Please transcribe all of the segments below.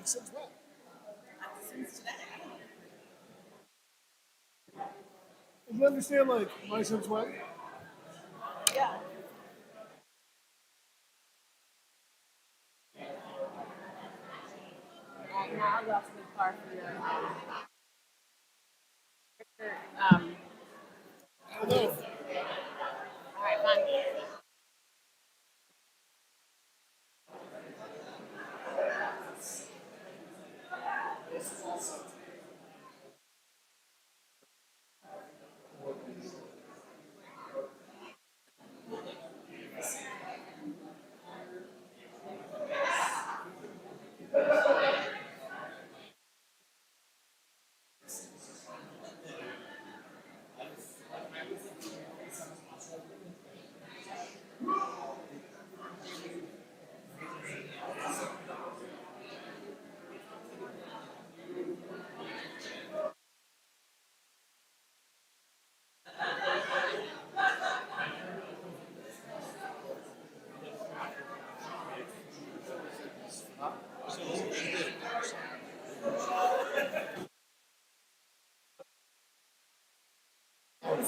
since when? Since today. Do you understand, like, my since when? Yeah. Alright, now I'll go out to the car for your I don't know. alright, fine.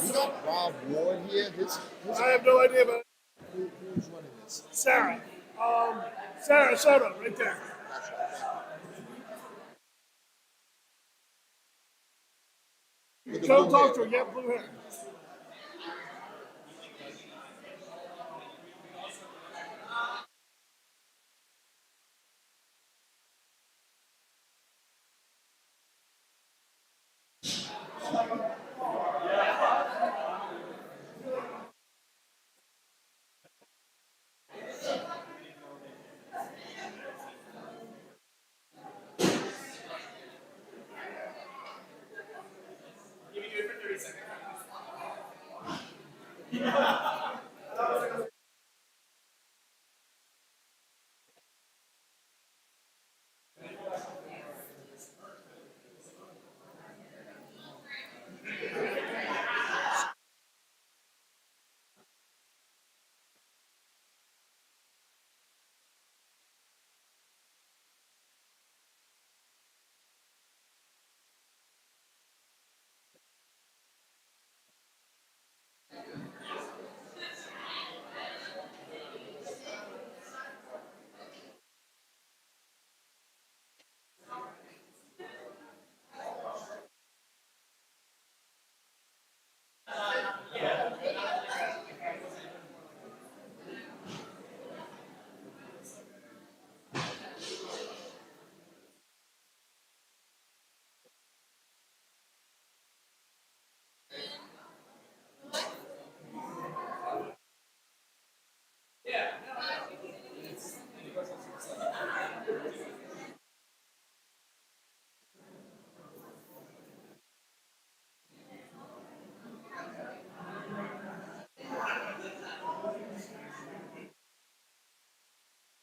We got Rob Ward here. I have no idea about it. Who's running this? Sarah. Sarah Soto, right there. With the Come blue talk to hair. her. Yeah, blue hair.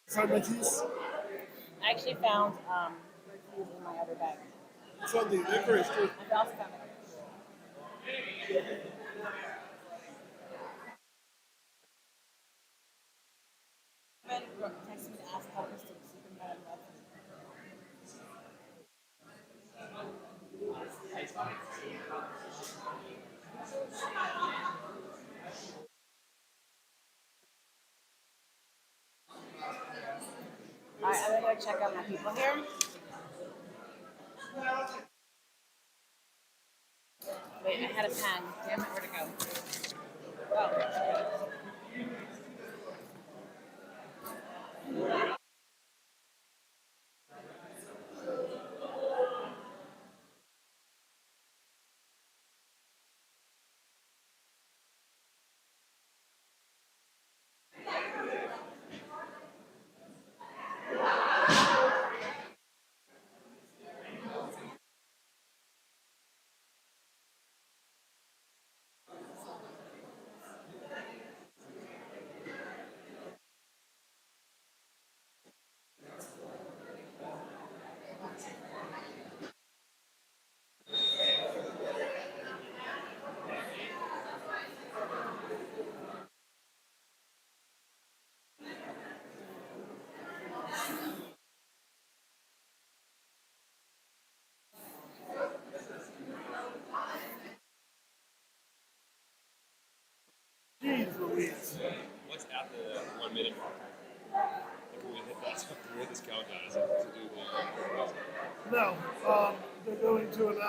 Find my keys. I actually found my keys in my other bag. It's on the licorice, too. I also found it. Ben texted me to ask how Kristen was sleeping better than Alright, I'm gonna go check out my people here. Wait, I had a pen. Damn it, where'd it go? Oh.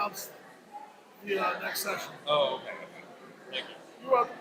announce the next session. Oh, okay. Thank you. You're welcome.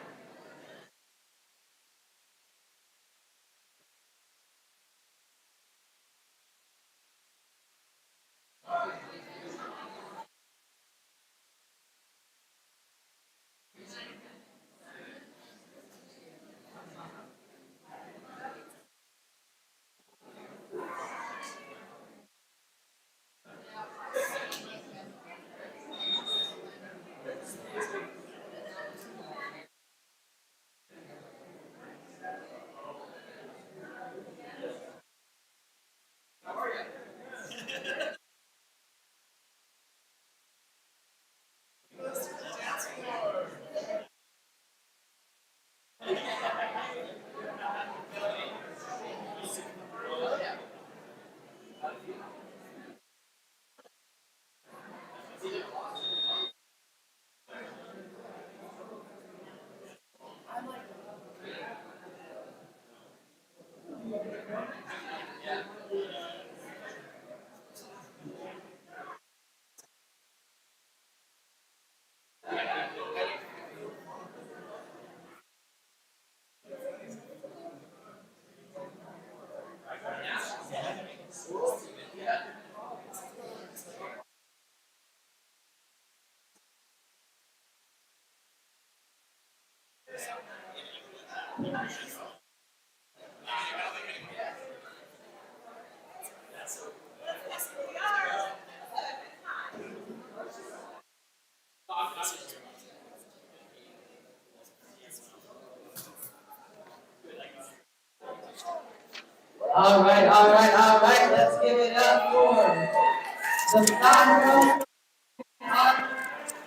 All right, all right, all right. Let's give it up for the final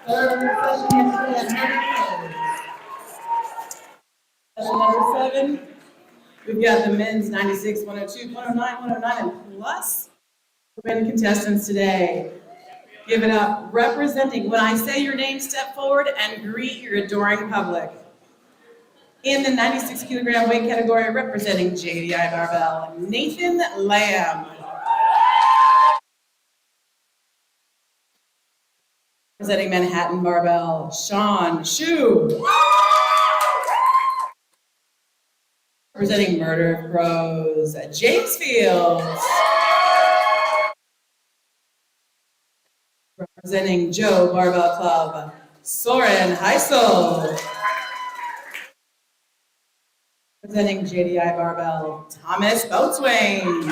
third session yesterday. Session number 7. We've got the men's 96, 102, 109, 109, and plus women contestants today. Give it up. Representing, when I say your name, step forward and greet your adoring public. In the 96 kilogram weight category, representing JDI Barbell, Nathan Lamb. Representing Manhattan Barbell, Sean Shu. Representing Murder Pros, James Fields. Representing Joe Barbell Club, Soren Heisel. Representing JDI Barbell, Thomas Boatswain.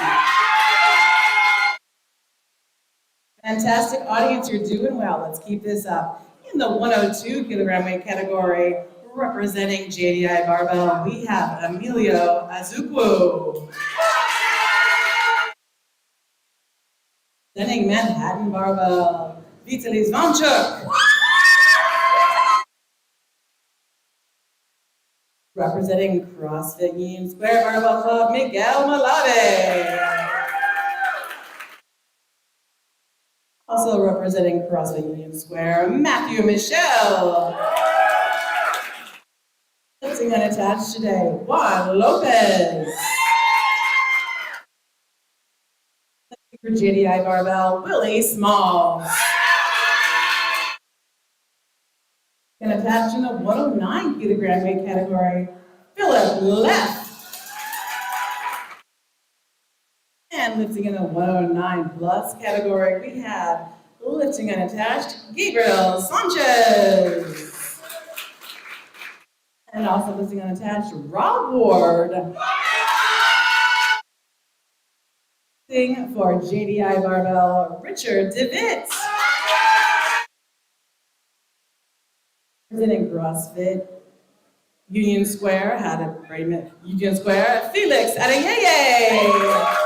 Fantastic audience, you're doing well. Let's keep this up. In the 102 kilogram weight category, representing JDI Barbell, we have Emilio Azukwu. Representing Manhattan Barbell, Vitaly Zvanchuk. Representing CrossFit Union Square Barbell Club, Miguel Malave. Also representing CrossFit Union Square, Matthew Michelle. Lifting unattached today, Juan Lopez. For JDI Barbell, Willie Small. And attached in the 109 kilogram weight category, Philip Leff. And lifting in the 109 plus category, we have lifting unattached, Gabriel Sanchez. And also lifting unattached, Rob Ward. Lifting for JDI Barbell, Richard DeVitt. Representing CrossFit Union Square, Union Square, Felix Adeyeye.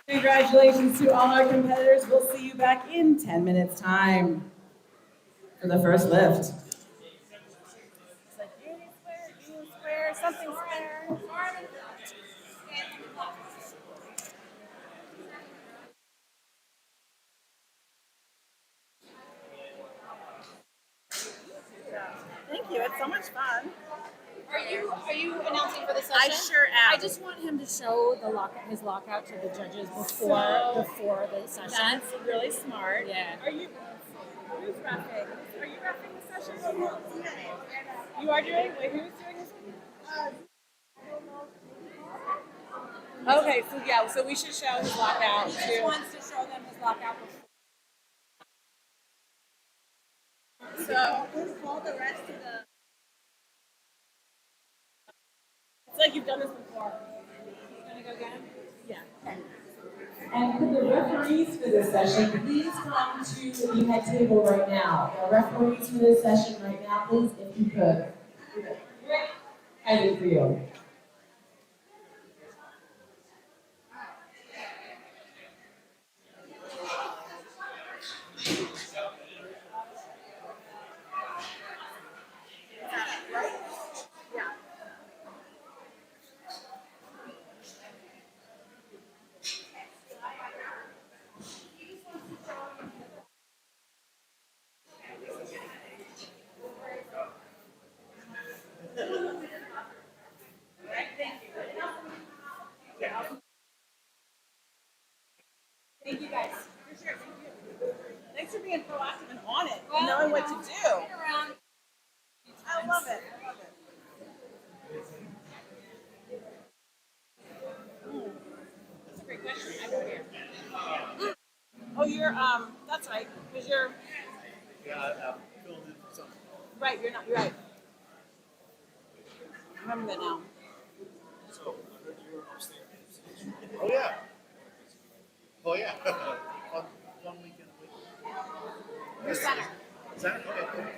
Congratulations to all our competitors. We'll see you back in 10 minutes time for the first lift. It's like Union Square, something square. Thank you. It's so much fun. Are you announcing for the session? I sure am. I just want him to show his lockout to the judges before the session. That's really smart. Yeah. Are you? Who's roughing? Are you roughing the session? You are doing. Wait, who's doing this one? Okay, so yeah, so we should show his lockout He just too. wants to show them his lockout before. So Call the rest of the. it's like you've done this before. He's gonna go get him. Yeah. And could the referees for this session please come to the head table right now? The referees for this session right now, please, if you could. I do for you. Thank you guys. For sure. Thank you. Thanks for being proactive and on it, Well, knowing you what know, to do. been around. I love it. I love it. That's a great question. I go here. Oh, you're that's right. Because you're right. You're not. You're right. I remember that now. Oh yeah. Oh yeah. Fun weekend. Your center. Is that okay?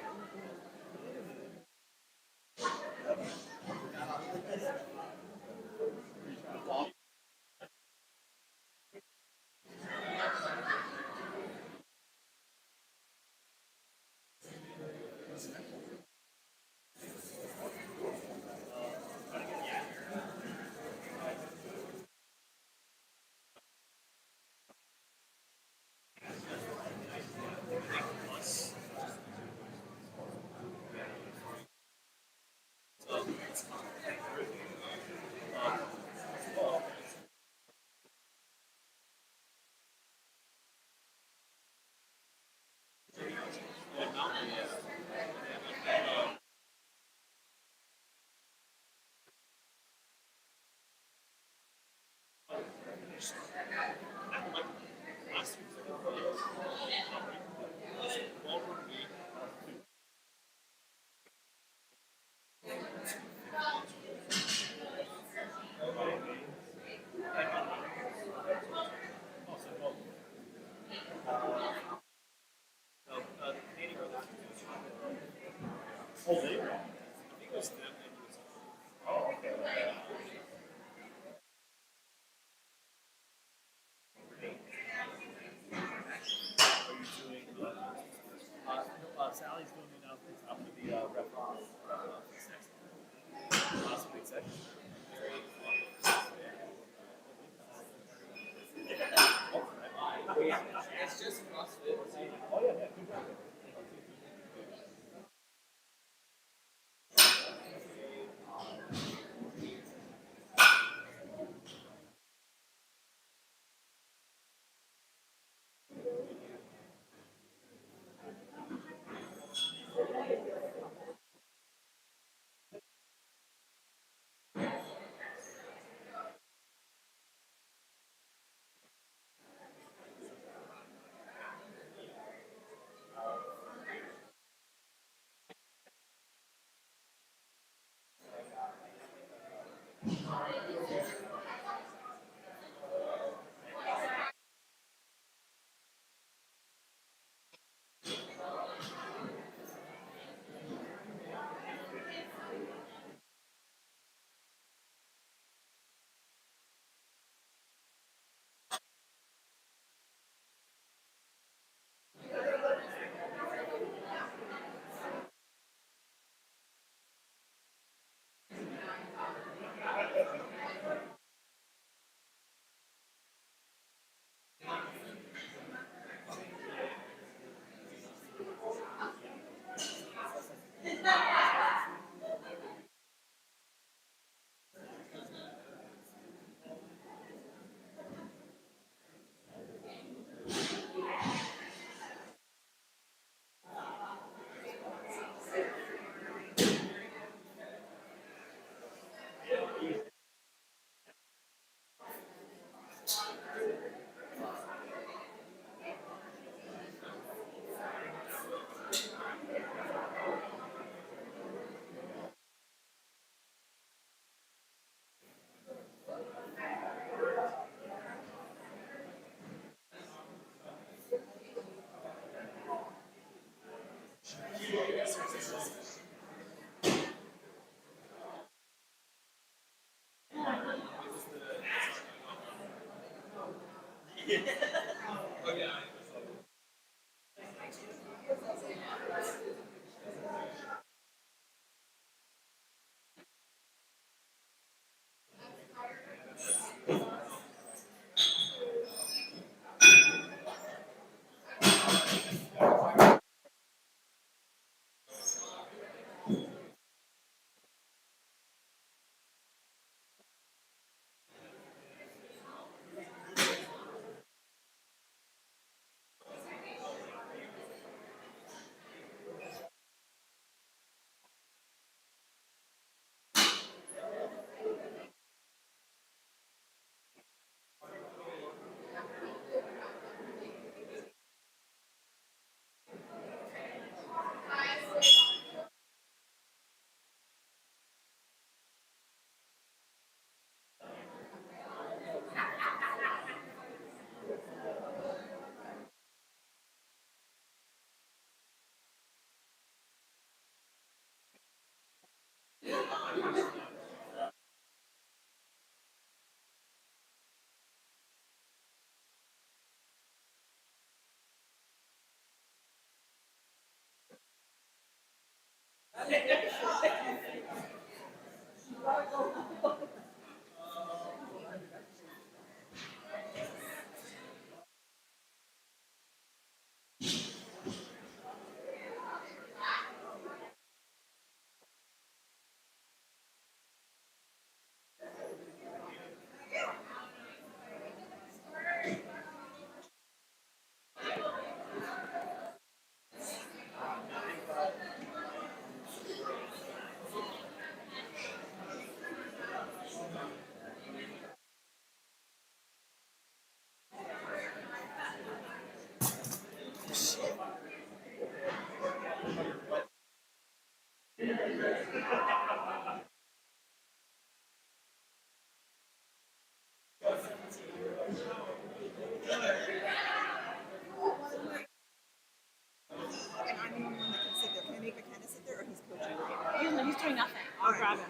He's doing nothing. I'll grab him.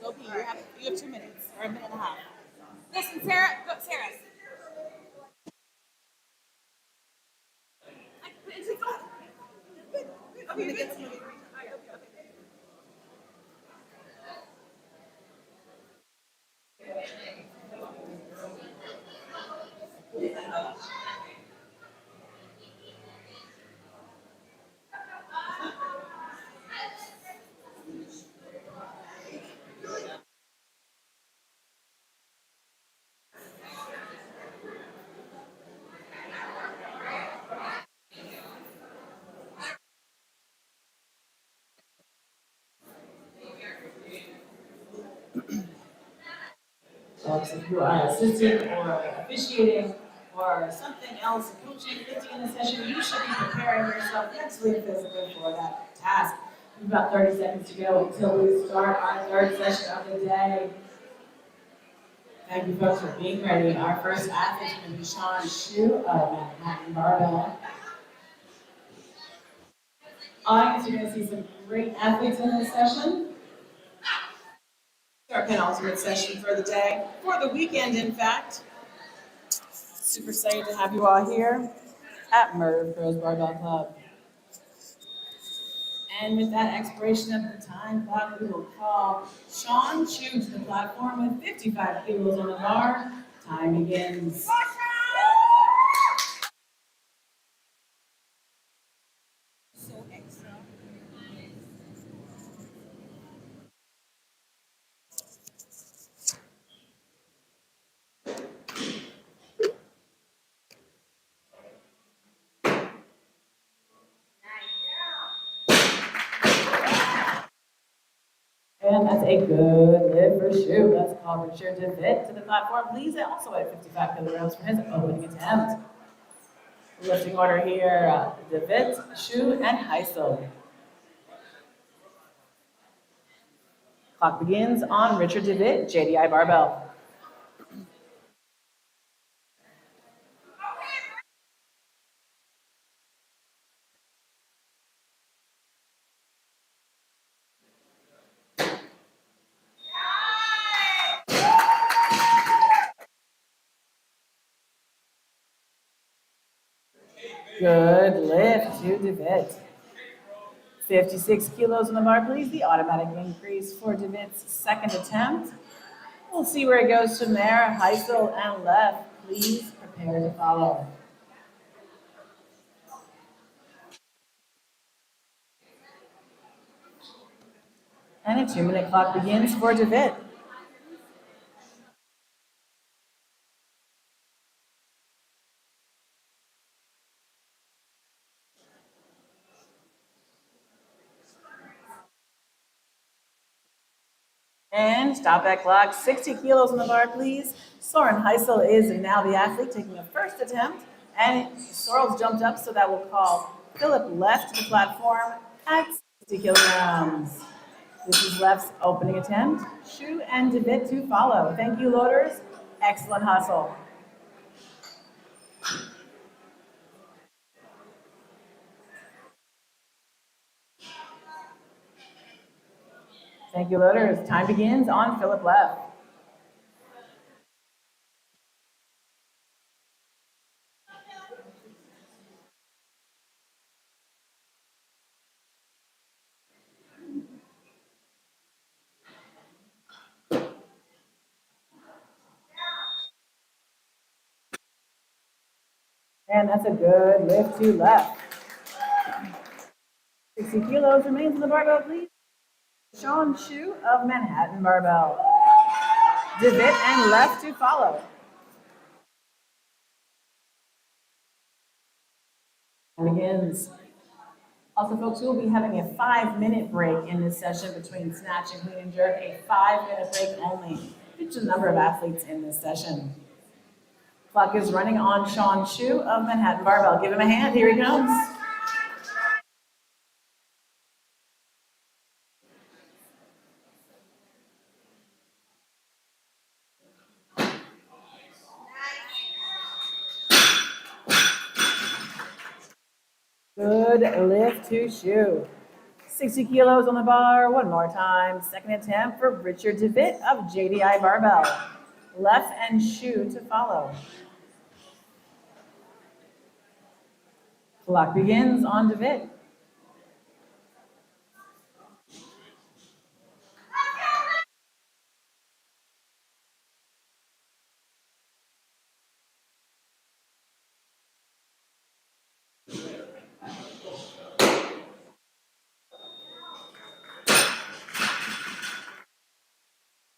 Go pee. You have 2 minutes or a minute and a half. Listen, Sarah. Go, Sarah. I'm gonna get some. Folks, if you are assisting or officiating or something else, coaching, lifting in a session, you should be preparing yourself mentally and physically for that task. We have about 30 seconds to go until we start our third session of the day. Thank you folks for being ready. Our first athlete is going to be Sean Shu of Manhattan Barbell. Audience, you're going to see some great athletes in this session. Our penultimate session for the day, for the weekend, in fact. Super excited to have you all here at Merv Pros Barbell Club. And with that expiration of the time clock, we will call Sean Chu to the platform with 55 kilos on the bar. Time begins. And that's a good lift for Shu. Let's call Richard DeVitt to the platform. Please, also at 55 kilograms for his opening attempt. Lifting order here, DeVitt, Shu, and Heisel. Clock begins on Richard DeVitt, JDI Barbell. Good lift to Devitt. 56 kilos on the bar, please. The automatic increase for Devitt's second attempt. We'll see where it goes from there. Heisel and left. Please prepare to follow. And a 2-minute clock begins for Devitt. And stop that clock. 60 kilos on the bar, please. Soren Heisel is now the athlete taking the first attempt. And Sorrell's jumped up, so that will call Philip left to the platform at 60 kilograms. This is left's opening attempt. Shu and Devitt to follow. Thank you, loaders. Excellent hustle. Thank you, loaders. Time begins on Philip left. And that's a good lift to left. 60 kilos remains in the barbell, please. Sean Shu of Manhattan Barbell. Devitt and left to follow. And begins. Also, folks, we will be having a 5-minute break in this session between snatch and clean and jerk. A 5-minute break only due to the number of athletes in this session. Clock is running on Sean Shu of Manhattan Barbell. Give him a hand. Here he comes. Good lift to Shu. 60 kilos on the bar. One more time. Second attempt for Richard Devitt of JDI Barbell. Left and Shu to follow. Clock begins on Devitt.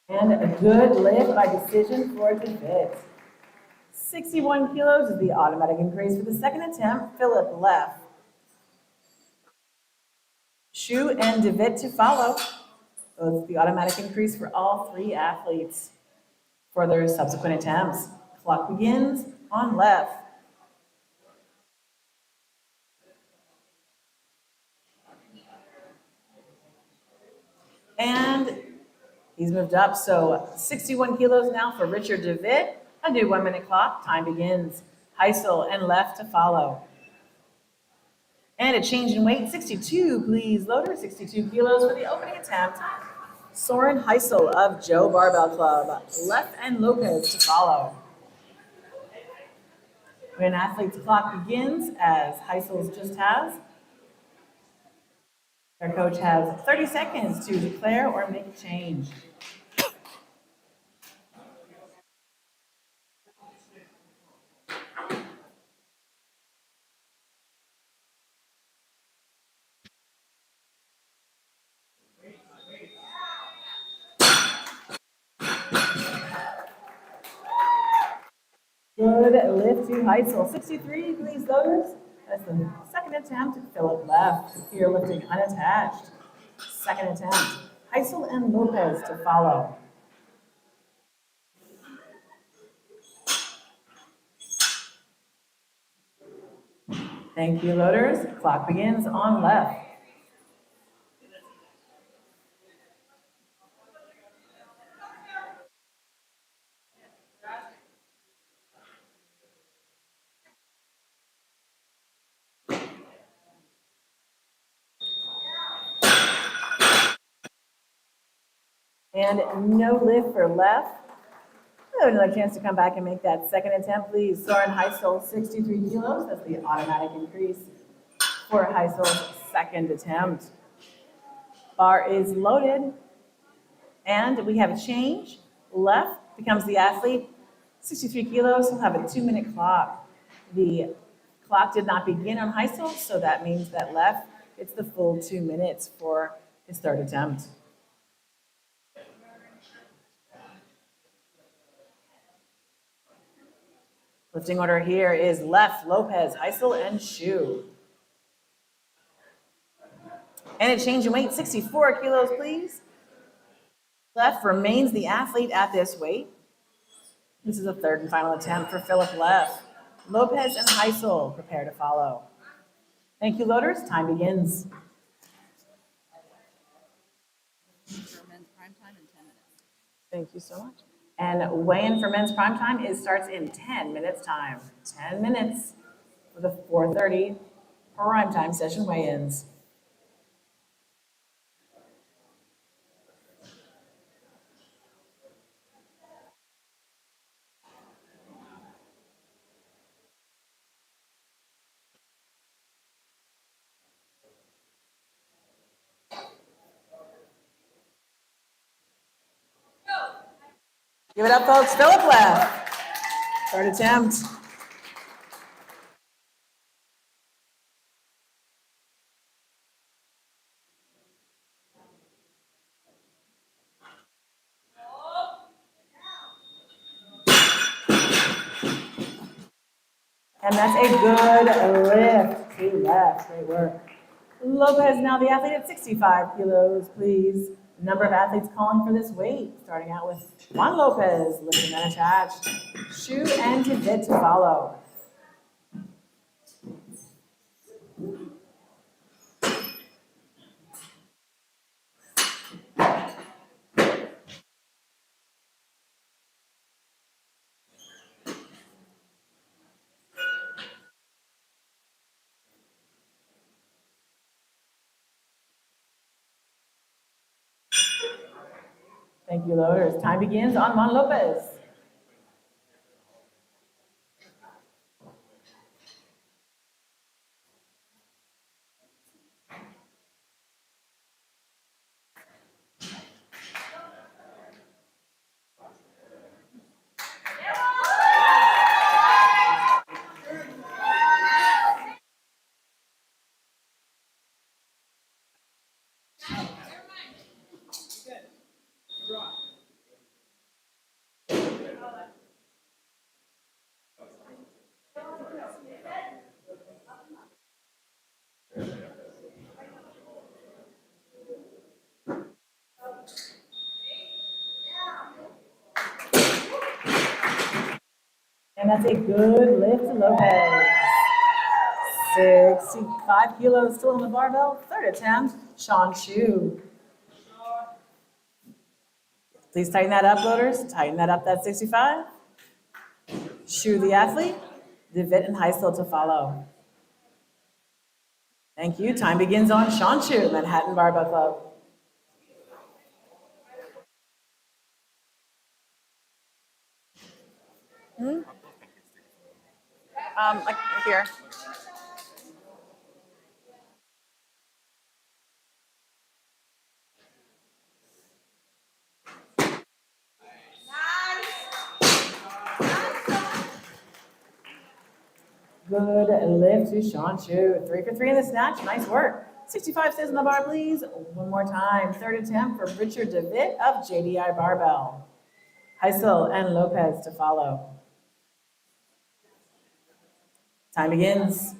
And a good lift by decision for Devitt. 61 kilos is the automatic increase for the second attempt. Philip left. Shu and Devitt to follow. So it's the automatic increase for all 3 athletes for their subsequent attempts. Clock begins on left. And he's moved up, so 61 kilos now for Richard Devitt. A new 1-minute clock. Time begins. Heisel and left to follow. And a change in weight, 62, please, loader. 62 kilos for the opening attempt. Soren Heisel of Joe Barbell Club. Left and Lopez to follow. When athlete's clock begins, as Heisel's just has, their coach has 30 seconds to declare or make a change. Good lift to Heisel. 63, please, loaders. That's the second attempt. Philip left. Here lifting unattached. Second attempt. Heisel and Lopez to follow. Thank you, loaders. Clock begins on left. And no lift for left. Another chance to come back and make that second attempt, please. Soren Heisel, 63 kilos. That's the automatic increase for Heisel's second attempt. Bar is loaded. And we have a change. Left becomes the athlete. 63 kilos, he'll have a 2-minute clock. The clock did not begin on Heisel, so that means that left gets the full 2 minutes for his third attempt. Lifting order here is left, Lopez, Heisel, and Shu. And a change in weight, 64 kilos, please. Left remains the athlete at this weight. This is a third and final attempt for Philip Leff. Lopez and Heisel prepare to follow. Thank you, loaders. Time begins. For men's prime time in 10 minutes. Thank you so much. And weigh-in for men's prime time starts in 10 minutes time. 10 minutes for the 4:30 prime time session weigh-ins. Give it up, folks. Philip Leff. Third attempt. And that's a good lift to left. Great work. Lopez now the athlete at 65 kilos, please. Number of athletes calling for this weight, starting out with Juan Lopez, lifting unattached. Shu and Tibet to follow. Thank you, loaders. Time begins on Juan Lopez. And that's a good lift to Lopez. 65 kilos still on the barbell. Third attempt, Sean Shu. Please tighten that up, loaders. Tighten that up, that 65. Shu the athlete. Devitt and Heisel to follow. Thank you. Time begins on Sean Shu, Manhattan Barbell Club. Like here. Good lift to Sean Shu. 3 for 3 in the snatch. Nice work. 65 stays on the bar, please. One more time. Third attempt for Richard DeVitt of JDI Barbell. Heisel and Lopez to follow. Time begins.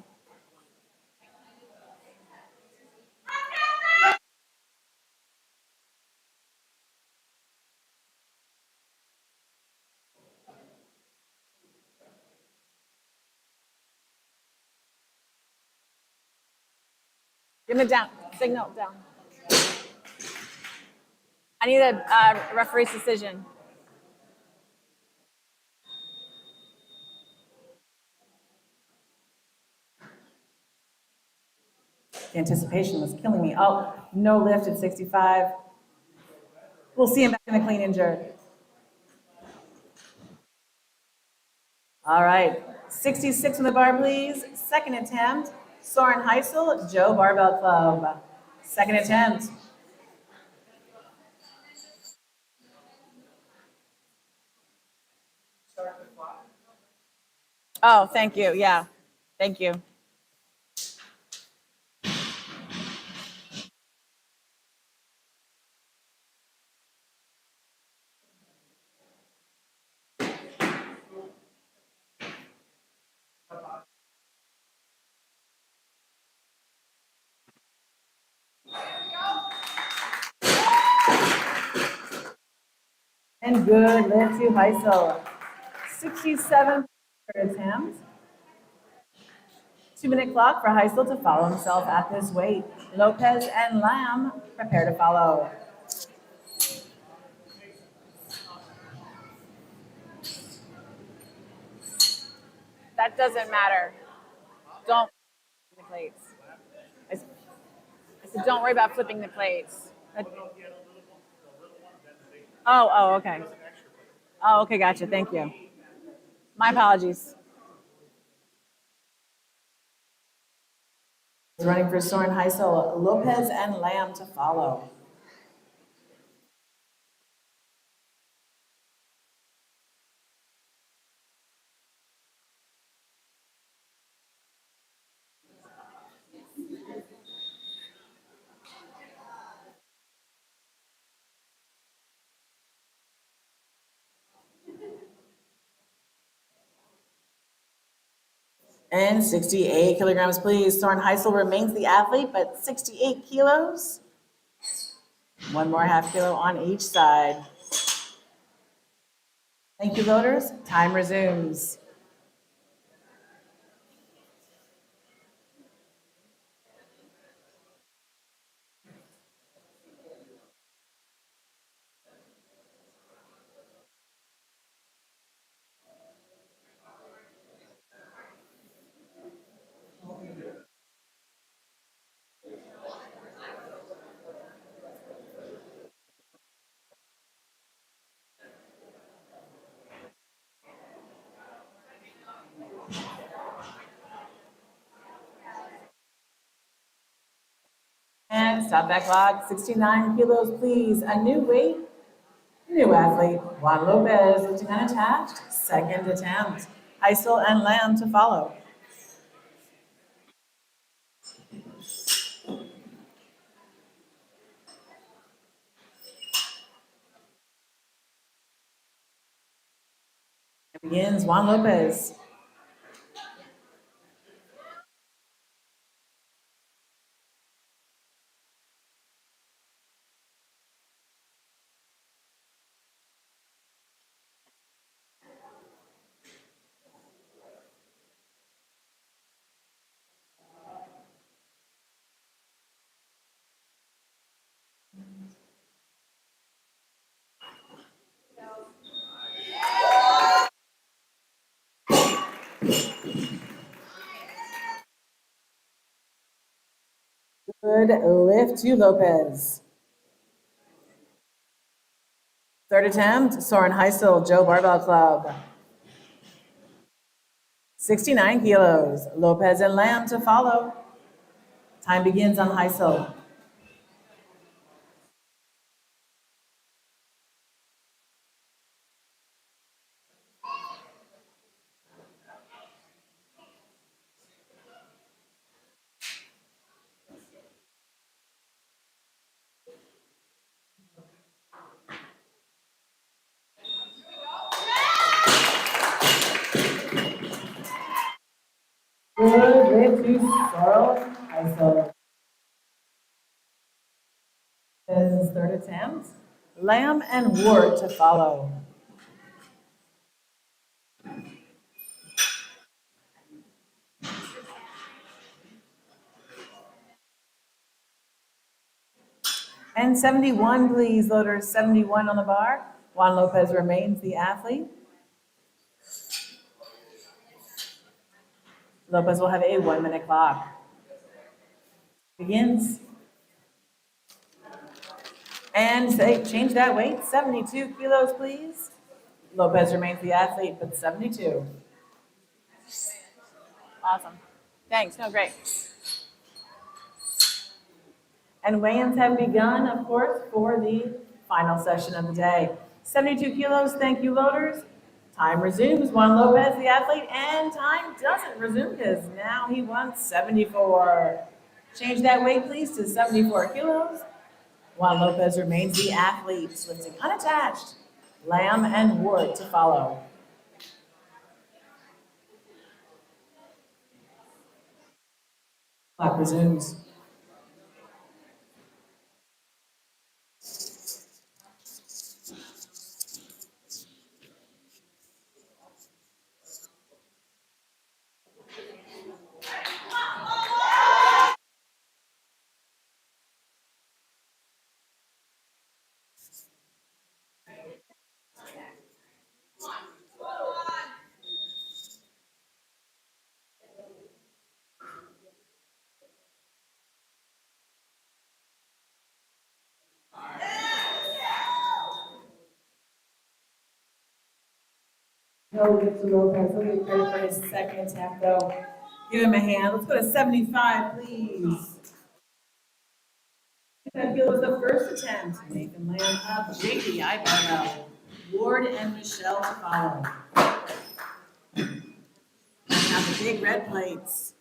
Give it down. Signal down. I need a referee's decision. The anticipation was killing me. Oh, no lift at 65. We'll see him back in the clean and jerk. All right, 66 on the bar, please. Second attempt, Soren Heisel, Joe Barbell Club. Second attempt. Oh, thank you. Yeah, thank you. And good, lift to Heisel. 67 third attempt. 2-minute clock for Heisel to follow himself at this weight. Lopez and Lamb prepare to follow. That doesn't matter. Don't flip the plates. I said, don't worry about flipping the plates. Oh, okay. Oh, okay, gotcha. Thank you. My apologies. Running for Soren Heisel, Lopez and Lamb to follow. And 68 kilograms, please. Soren Heisel remains the athlete, but 68 kilos. One more half kilo on each side. Thank you, voters. Time resumes. And stop that clock. 69 kilos, please. A new weight, new athlete. Juan Lopez lifting unattached. Second attempt. Heisel and Lamb to follow. It begins Juan Lopez. Good lift to Lopez. Third attempt, Soren Heisel, Joe Barbell Club. 69 kilos. Lopez and Lamb to follow. Time begins on Heisel. Good lift to Soren Heisel. His third attempt. Lamb and Ward to follow. And 71, please, loaders. 71 on the bar. Juan Lopez remains the athlete. Lopez will have a 1-minute clock. Begins. And say, change that weight. 72 kilos, please. Lopez remains the athlete, but 72. Awesome. Thanks. No, great. And weigh-ins have begun, of course, for the final session of the day. 72 kilos, thank you, loaders. Time resumes, Juan Lopez, the athlete, and time doesn't resume because now he wants 74. Change that weight, please, to 74 kilos. Juan Lopez remains the athlete, lifting unattached. Lamb and Ward to follow. Clock resumes. No, Victor Lopez, he'll get credit for his second attempt, though. Give him a hand. Let's go to 75, please. That was the first attempt. Nathan Lamb up, JD Ibarra, Ward and Michelle to follow. Now the big red plates.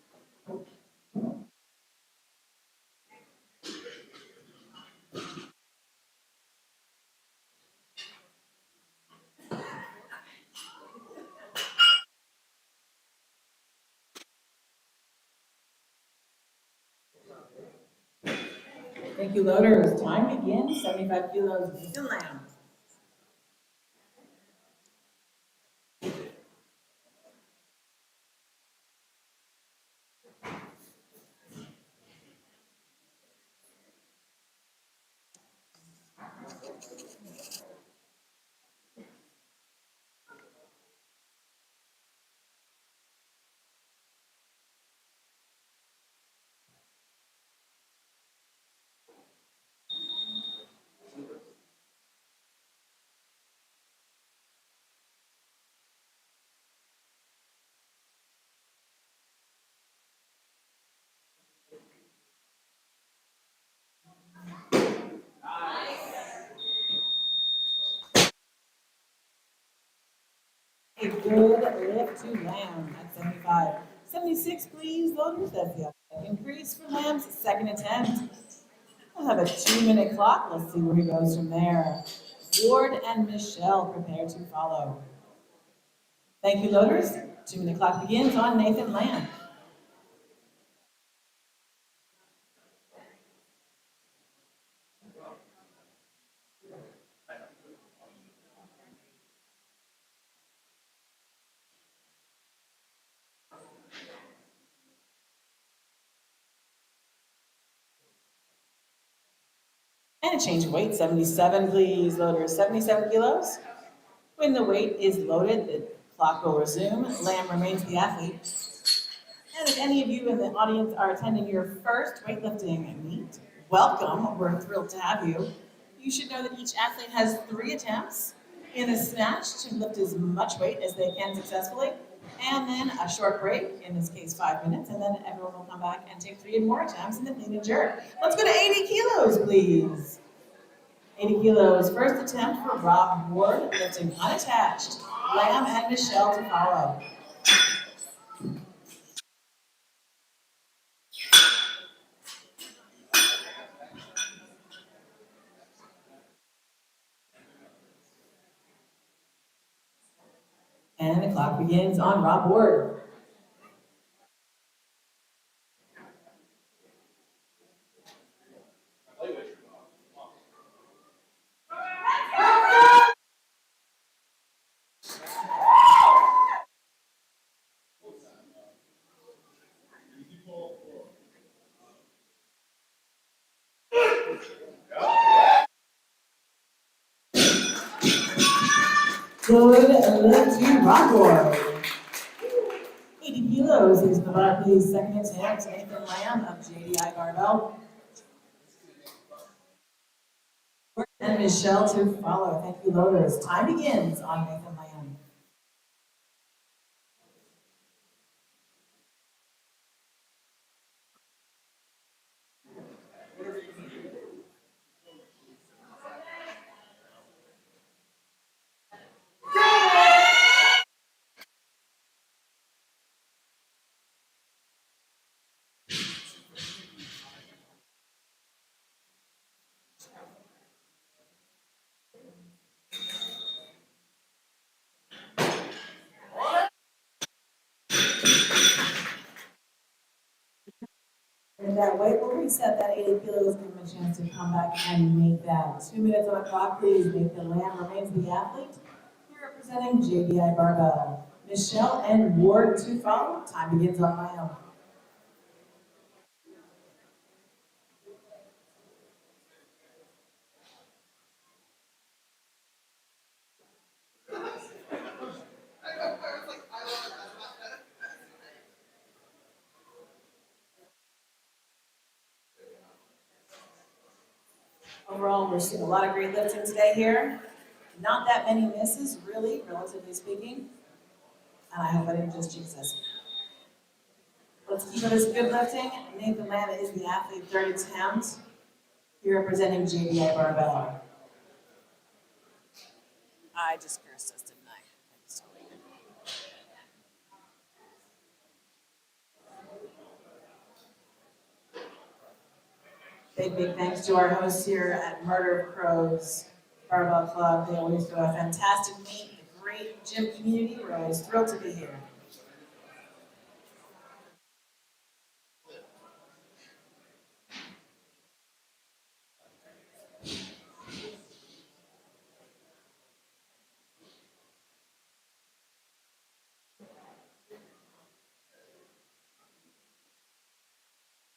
Thank you, loaders. Time begins. 75 kilos. Nathan Lamb. A good lift to Lamb at 75. 76, please, loaders. That's the increase for Lamb's second attempt. We'll have a 2-minute clock. Let's see where he goes from there. Ward and Michelle prepare to follow. Thank you, loaders. 2-minute clock begins on Nathan Lamb. And a change of weight, 77, please, loaders. 77 kilos. When the weight is loaded, the clock will resume. Lamb remains the athlete. And if any of you in the audience are attending your first weightlifting meet, welcome. We're thrilled to have you. You should know that each athlete has 3 attempts in a snatch to lift as much weight as they can successfully, and then a short break, in this case 5 minutes, and then everyone will come back and take 3 more attempts in the clean and jerk. Let's go to 80 kilos, please. 80 kilos, first attempt for Rob Ward, lifting unattached. Lamb and Michelle to follow. And the clock begins on Rob Ward. Good lift to Rob Ward. 80 kilos is the Barclays second attempt. Nathan Lamb of JDI Barbell. And Michelle to follow. Thank you, loaders. Time begins on Nathan Lamb. that weight. We'll reset that 80 kilos, give him a chance to come back and make that. 2 minutes on the clock, please. Nathan Lamb remains the athlete. Here representing JDI Barbell. Michelle and Ward to follow. Time begins on my own. Overall, we're seeing a lot of great lifting today here. Not that many misses, really, relatively speaking. And I hope I didn't just jinx us. Let's keep it as good lifting. Nathan Lamb is the athlete, third attempt. Here representing JDI Barbell. I just cursed us, didn't I? Big thanks to our hosts here at Murder of Crows Barbell Club. They always do a fantastic meet, a great gym community. We're always thrilled to be here.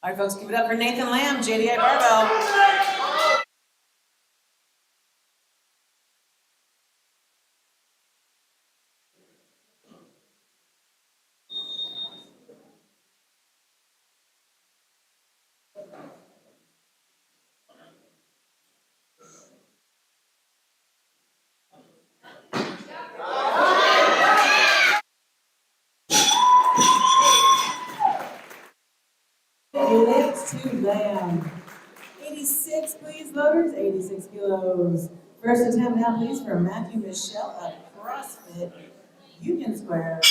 All right, folks, give it up for Nathan Lamb, JDI Barbell. Lift to Lamb. 86, please, loaders. 86 kilos. First attempt now, please, for Matthew Michelle at CrossFit Union Square.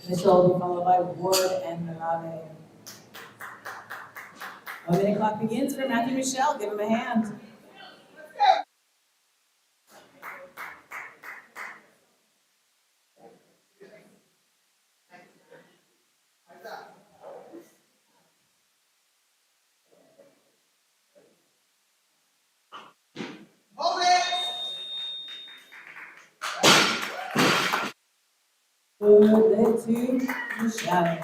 Michelle will be followed by Ward and Milave. 1 minute clock begins for Matthew Michelle. Give him a hand. Good lift to Michelle.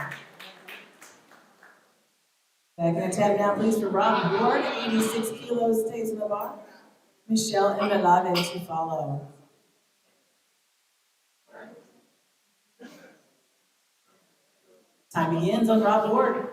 Second attempt now, please, for Rob Ward. 86 kilos stays in the bar. Michelle and Milave to follow. Time begins on Rob Ward.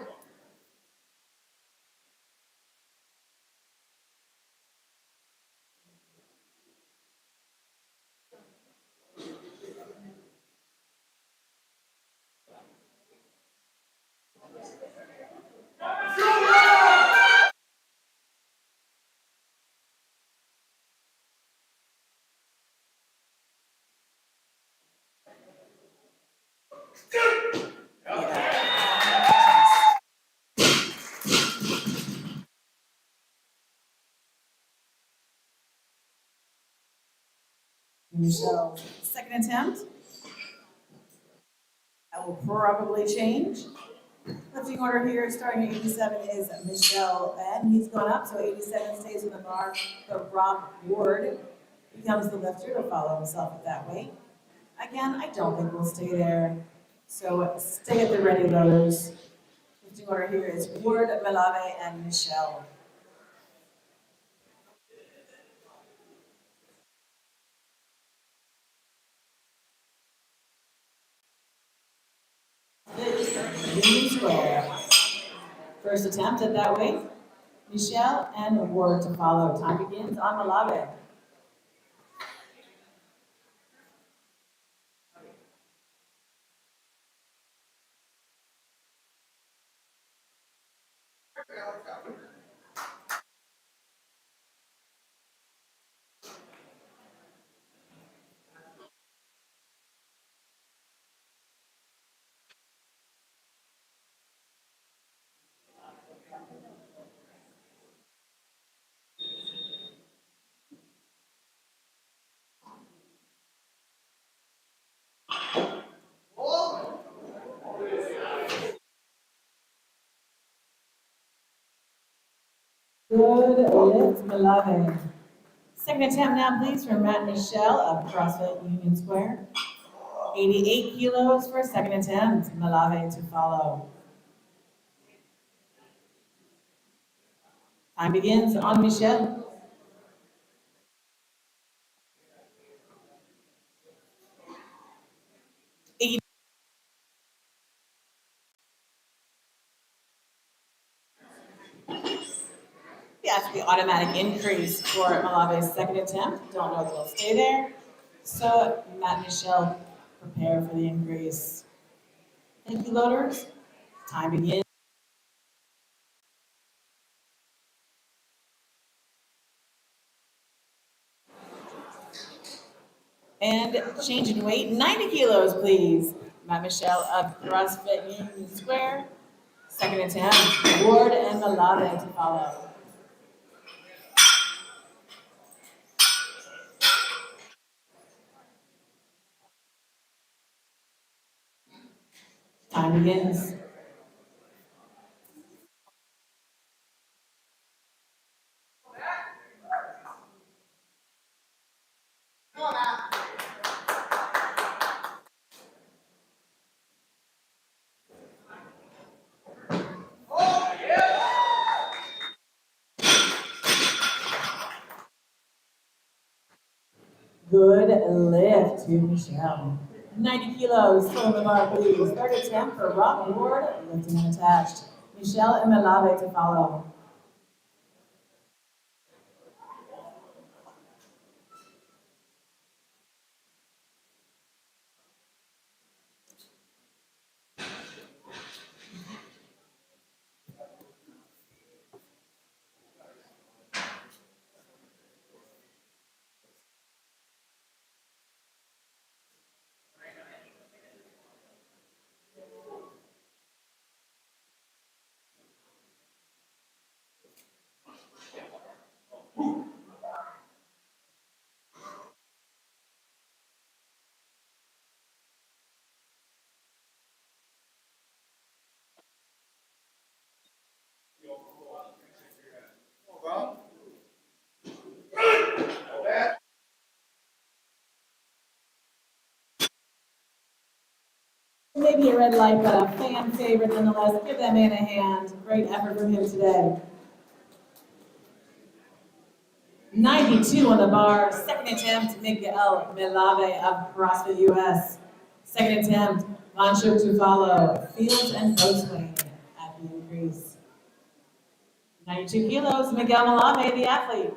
Michelle, second attempt. That will probably change. Lifting order here, starting at 87 is Michelle, and he's gone up, so 87 stays in the bar. But Rob Ward becomes the lifter to follow himself at that weight. Again, I don't think we'll stay there. So stay at the ready, loaders. Lifting order here is Ward, Milave, and Michelle. Union Square. First attempt at that weight. Michelle and Ward to follow. Time begins on Milave. Good lift, Malave. Second attempt now, please, from Matt Michelle of CrossFit Union Square. 88 kilos for a second attempt, Malave to follow. Time begins on Michelle. That's the automatic increase for Malave's second attempt. Don't know if they'll stay there. So Matt and Michelle, prepare for the increase. Thank you, loaders. Time begins. And change in weight, 90 kilos, please. Matt Michelle of CrossFit Union Square. Second attempt, Ward and Malave to follow. Time begins. Good lift to Michelle. 90 kilos, still on the bar, please. Third attempt for Rob Ward, lifting unattached. Michelle and Malave to follow. Maybe a red light, but a fan favorite nonetheless. Give that man a hand. Great effort from him today. 92 on the bar. Second attempt, Miguel Milave of CrossFit US. Second attempt, Vancho to follow. Fields and post-swing at the increase. 92 kilos, Miguel Milave, the athlete.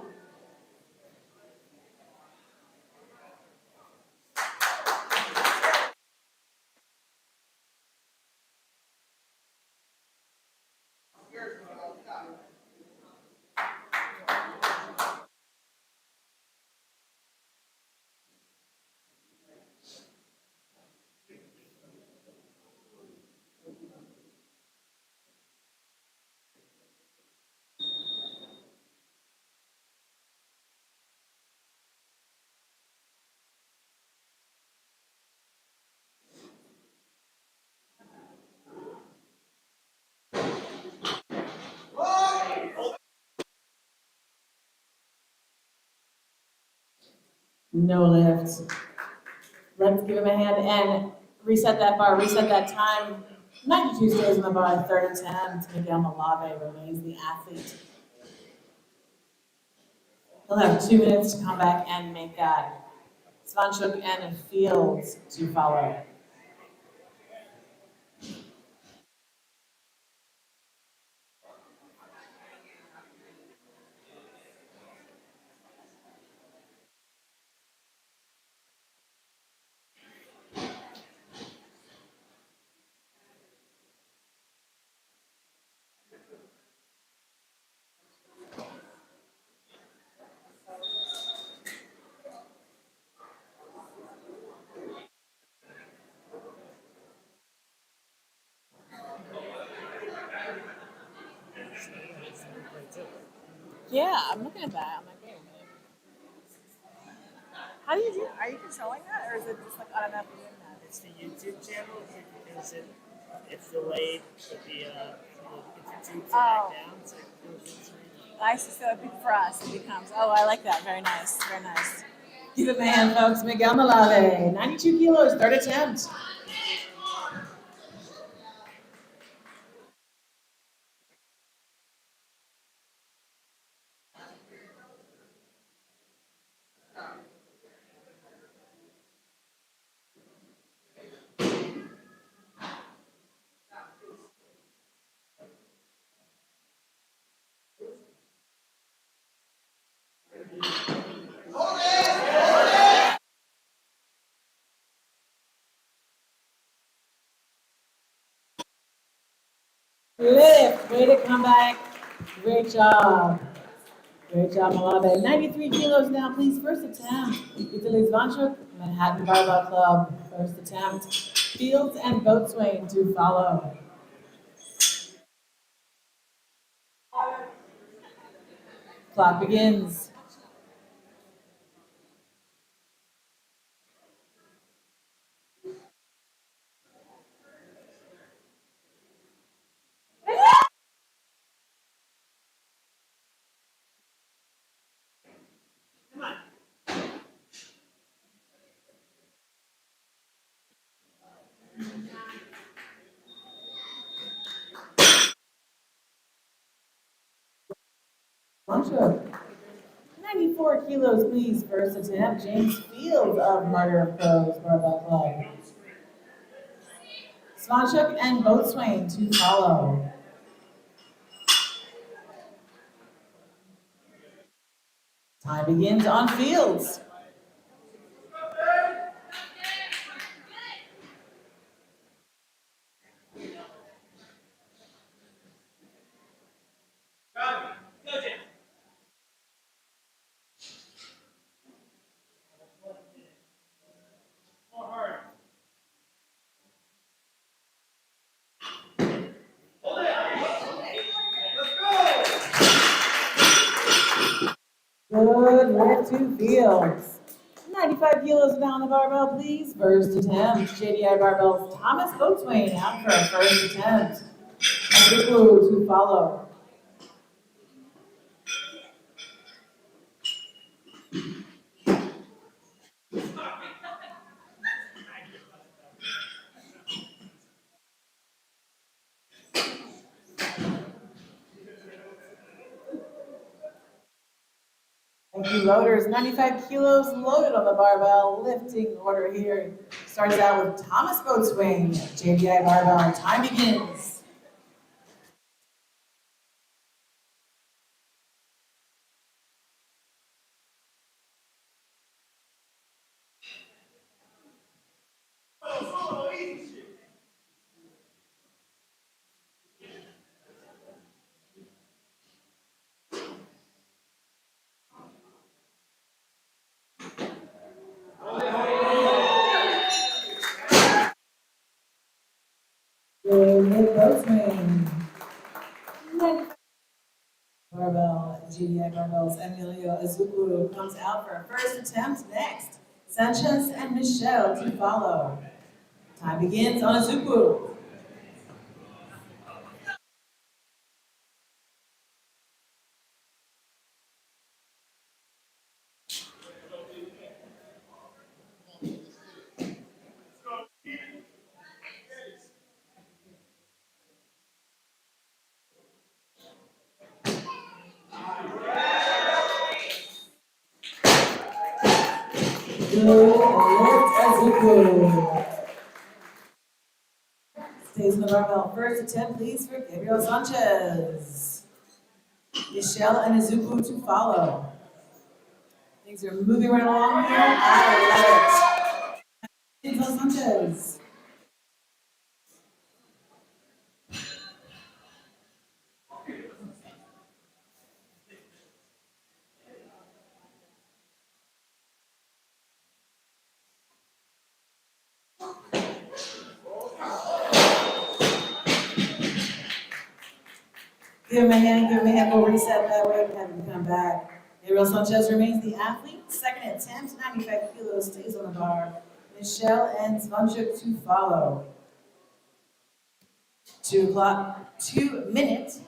No lift. Let's give him a hand and reset that bar, reset that time. 92 stays on the bar, third attempt. Miguel Milave remains the athlete. He'll have 2 minutes to come back and make that. Svanchuk and Fields to follow. Yeah, I'm looking at that. I'm like, wait a minute. How do you do? Are you controlling that, or is it just like automatically doing that? It's the YouTube channel because it's delayed with the tubes back down, so it goes in 3D. Nice. So for us, it becomes, oh, I like that. Very nice. Very nice. Give it a hand, folks. Miguel Malave, 92 kilos, third attempt. Lift, way to come back. Great job. Great job, Malave. 93 kilos now, please. First attempt. Vitaly Zvanchuk, Manhattan Barbell Club. First attempt. Fields and Boatswain to follow. Clock begins. Zvanchuk. 94 kilos, please. First attempt. James Fields of Martyr of Pros Barbell Club. Svanchuk and Boatswain to follow. Time begins on Fields. Good lift to Fields. 95 kilos now on the barbell, please. First attempt. JDI Barbells, Thomas Boatswain out for a first attempt. Azuku to follow. Thank you, loaders. 95 kilos loaded on the barbell. Lifting order here. Starts out with Thomas Boatswain, JDI Barbell. Time begins. Good Boatswain. Barbell, GDI Barbells, Emilio Azuku comes out for a first attempt next. Sanchez and Michelle to follow. Time begins on Azuku. Good lift, Azuku. Stays on the barbell. First attempt, please, for Gabriel Sanchez. Michelle and Azuku to follow. Things are moving right along here. I love it. Gabriel Sanchez. Give him a hand, give him a hand. We'll reset that way and have him come back. Gabriel Sanchez remains the athlete. Second attempt, 95 kilos, stays on the bar. Michelle and Svanchuk to follow. 2 o'clock, 2 minutes.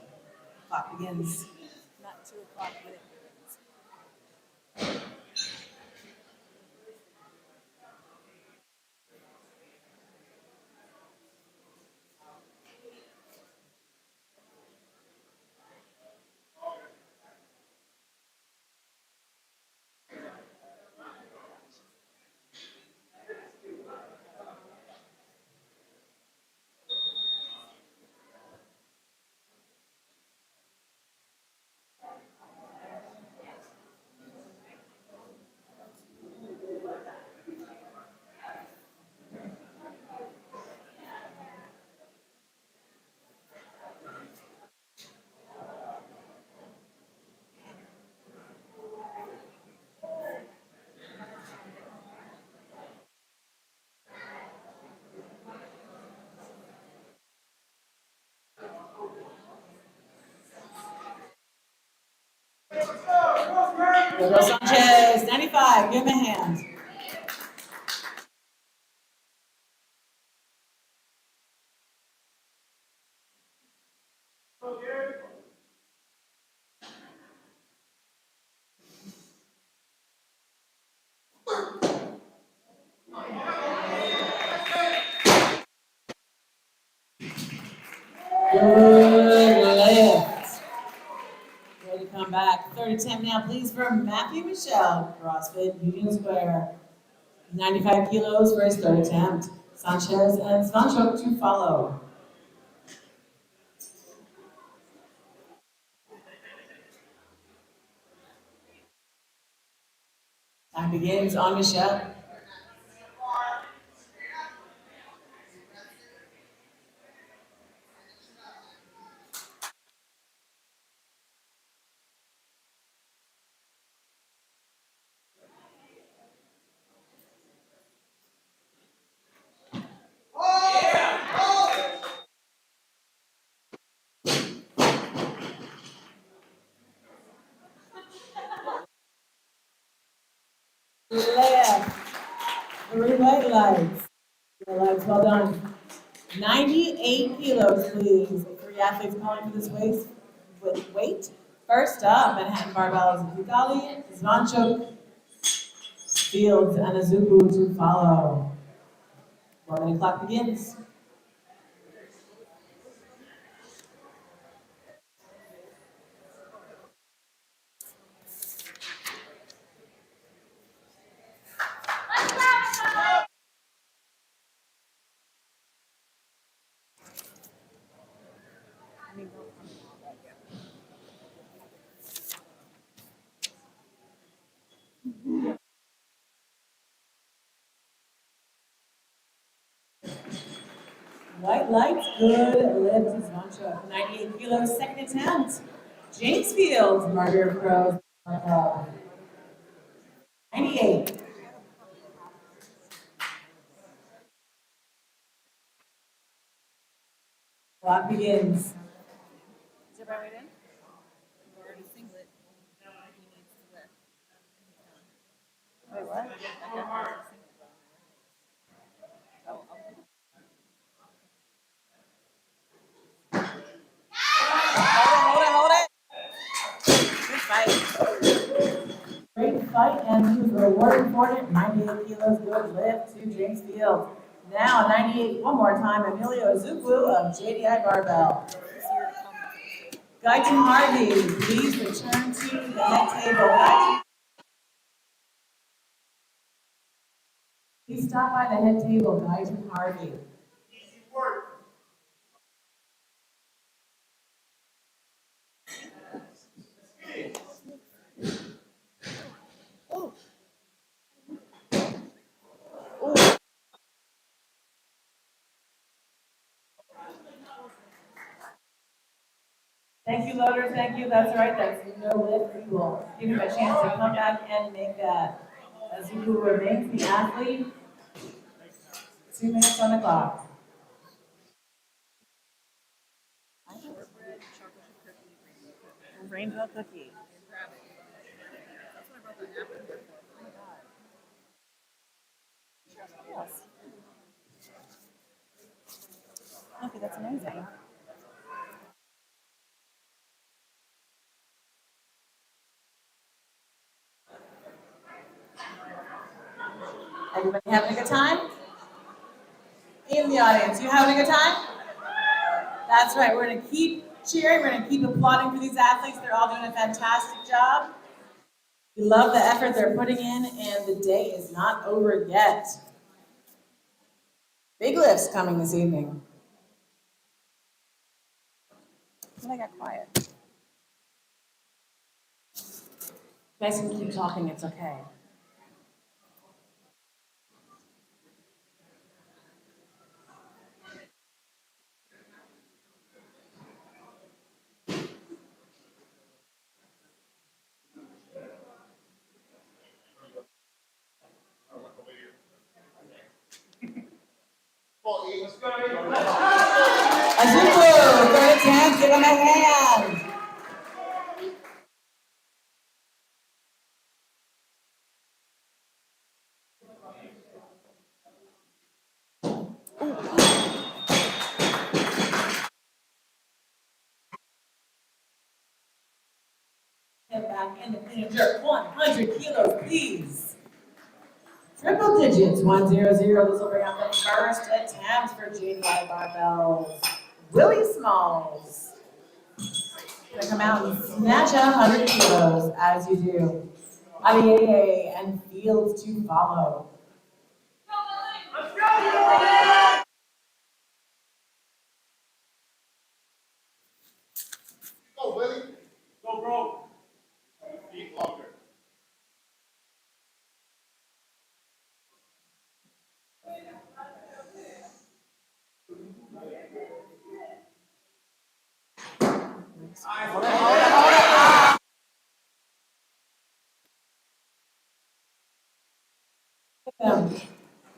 Clock begins. Not 2 o'clock minute. Gabriel Sanchez, 95, give him a hand. Good lift. Ready to come back. Third attempt now, please, from Matthew Michelle, CrossFit Union Square. 95 kilos for his third attempt. Sanchez and Svanchuk to follow. Time begins on Michelle. Left. 3 white lights. White lights, well done. 98 kilos, please. 3 athletes calling for this weight. First up, Manhattan barbells, Bugali, Svanchuk, Fields, and Azubu to follow. 4-minute clock begins. White lights, good lift is Svanchuk. 98 kilos, second attempt. James Fields, Martyr of Crows. 98. Clock begins. Is everybody in? Already singlet. He needs to lift. Wait, what? Hold it. Good fight. Great fight, and he was rewarded for it. 98 kilos, good lift to James Fields. Now 98, one more time, Emilio Azukwu of JDI Barbell. Guyton Harvey, please return to the head table. Please stop by the head table, Guyton Harvey. Thank you, loaders, thank you, that's right, that's no lift, we will give him a chance to come back and make that. Azukwu remains the athlete. 2 minutes on the clock. Rainbow cookie. Yes. Okay, that's amazing. Everybody having a good time? In the audience, you having a good time? That's right, we're gonna keep cheering, we're gonna keep applauding for these athletes. They're all doing a fantastic job. We love the effort they're putting in, and the day is not over yet. Big lifts coming this evening. But I got quiet. You guys can keep talking, it's okay. Azuko, third attempt, give him a hand. Head back in the clean and jerk, 100 kilos, please. Triple digits, 100. This will bring up the first attempt for JDI barbells. Willie Smalls. Gonna come out and snatch 100 kilos as you do. Adieye and Fields to follow. Go, Willie. Go, bro. Feet longer.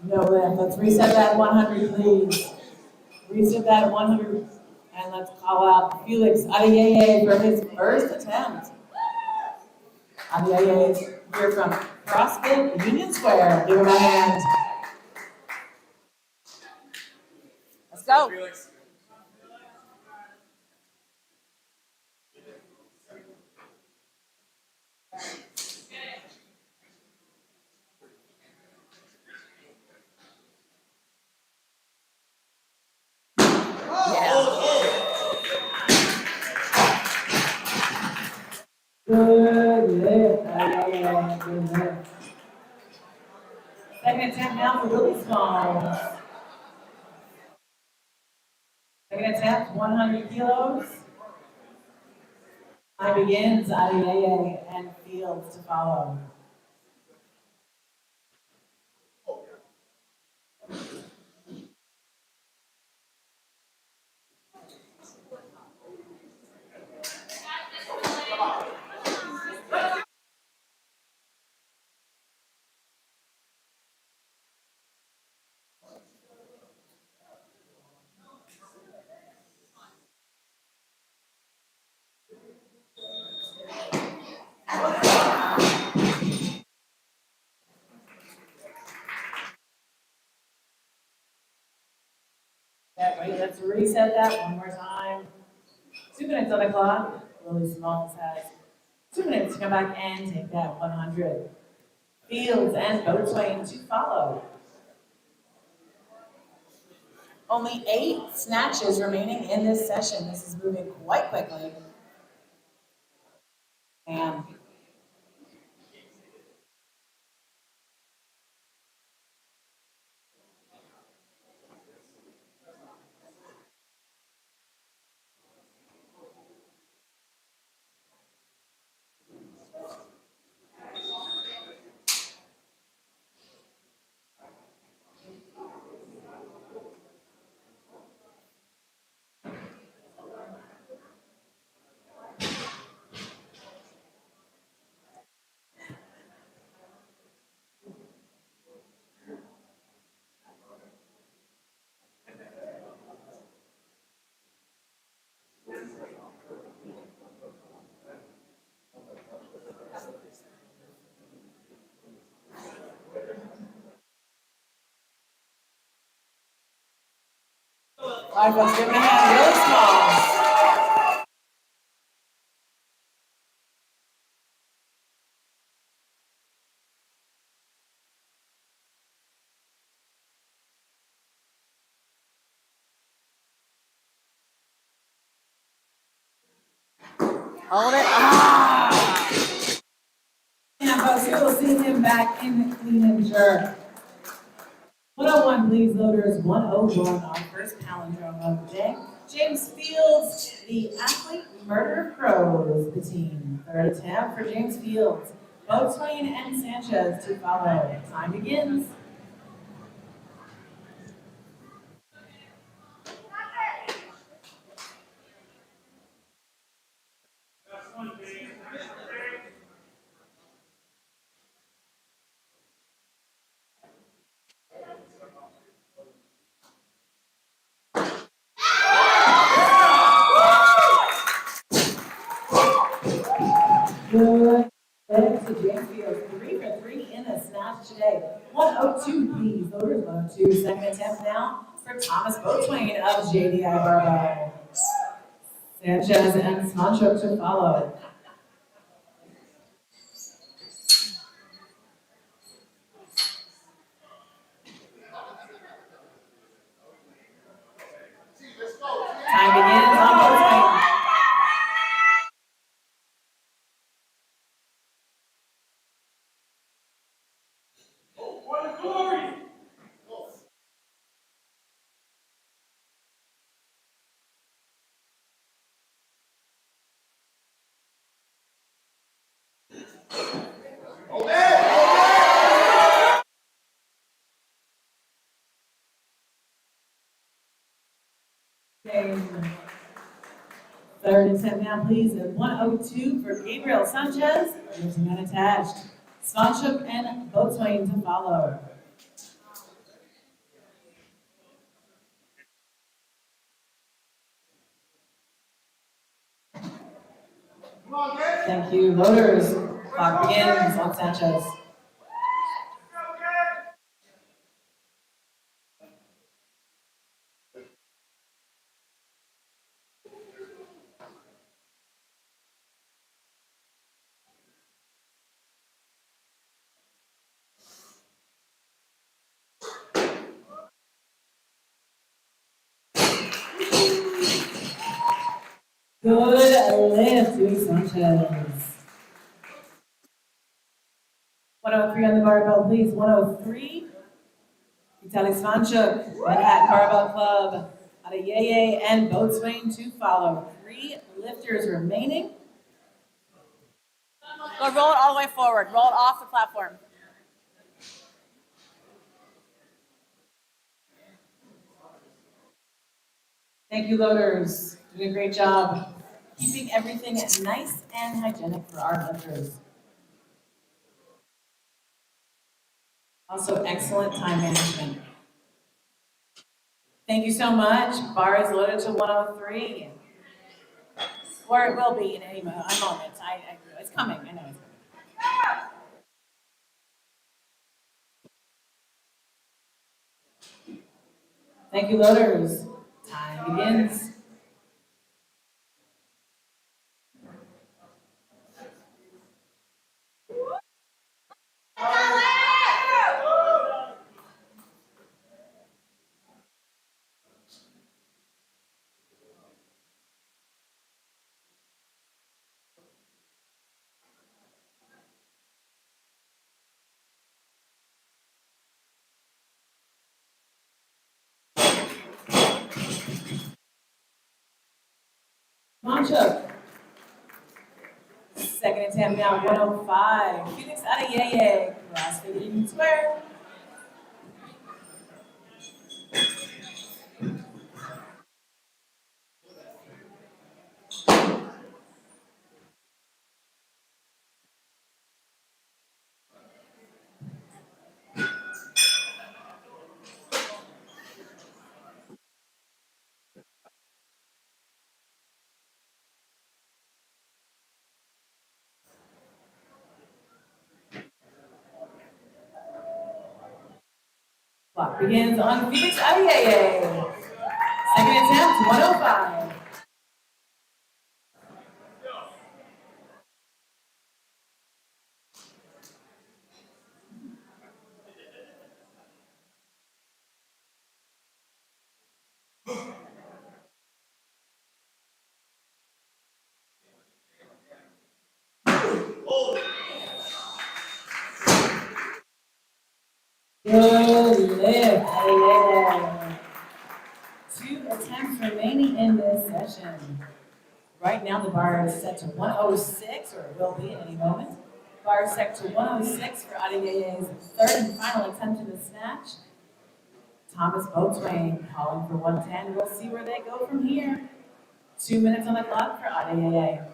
No lift. Let's reset that 100, please. Reset that 100, and let's call out Felix Adieye for his first attempt. Adieye is here from CrossFit Union Square. Give him a hand. Let's go. Good lift, Adieye. Good lift. Second attempt now for Willie Smalls. Second attempt, 100 kilos. Time begins, Adieye and Fields to follow. Yeah, wait, let's reset that one more time. 2 minutes on the clock. Willie Smalls has 2 minutes to come back and take that 100. Fields and Boatswain to follow. Only 8 snatches remaining in this session. This is moving quite quickly. And all right, folks, give him a hand. Willie Smalls. Hold it. Ah! And folks, you will see him back in the clean and jerk. 101, please, loaders. 101, our first palindrome of the day. James Fields, the athlete, Murder Crows, the team. Third attempt for James Fields. Boatswain and Sanchez to follow. Time begins. Good. Thanks to James Fields. 3 for 3 in the snatch today. 102, please. Loaders 102. Second attempt now for Thomas Boatswain of JDI Barbell. Sanchez and Smanchuk to follow. Time begins on Boatswain. Third attempt now, please, at 102 for Gabriel Sanchez, lifting unattached. Svanchuk and Boatswain to follow. Thank you, loaders. Clock begins on Sanchez. Good lift, Luis Sanchez. 103 on the barbell, please. 103. Vitaly Svanchuk, Manhattan Barbell Club. Adeyeye and Boatswain to follow. 3 lifters remaining. Go roll it all the way forward. Roll it off the platform. Thank you, loaders. Doing a great job keeping everything nice and hygienic for our lifters. Also, excellent time management. Thank you so much. Bar is loaded to 103. Or it will be in a moment. It's coming. I know it's coming. Thank you, loaders. Time begins. Manchuk. Second attempt now, 105. Felix Adeyeye, CrossFit Eden Square. Clock begins on Felix Adeyeye. Second attempt, 105. Good lift. Yeah. 2 attempts remaining in this session. Right now, the bar is set to 106, or it will be at any moment. Bar is set to 106 for Adeye's third and final attempt in the snatch. Thomas Boatswain calling for 110. We'll see where they go from here. 2 minutes on the clock for Adeyeye.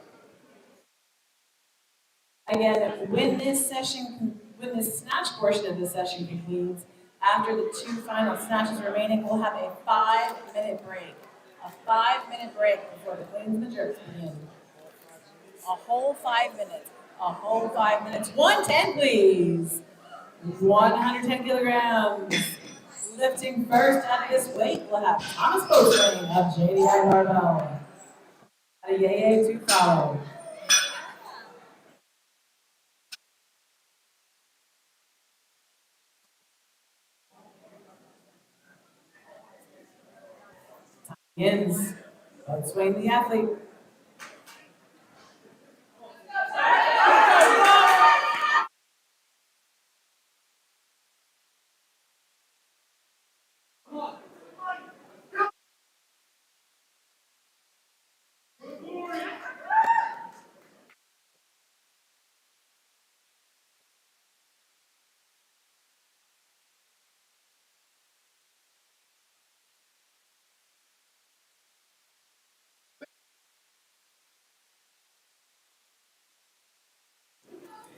Again, when this snatch portion of the session concludes, after the 2 final snatches remaining, we'll have a 5-minute break. A 5-minute break before the cleans and the jerks begin. A whole 5 minutes. A whole 5 minutes. 110, please. 110 kilograms. Lifting first at this weight, we'll have Thomas Boatswain of JDI Barbell. Adeyeye to follow. Begins. Boatswain the athlete.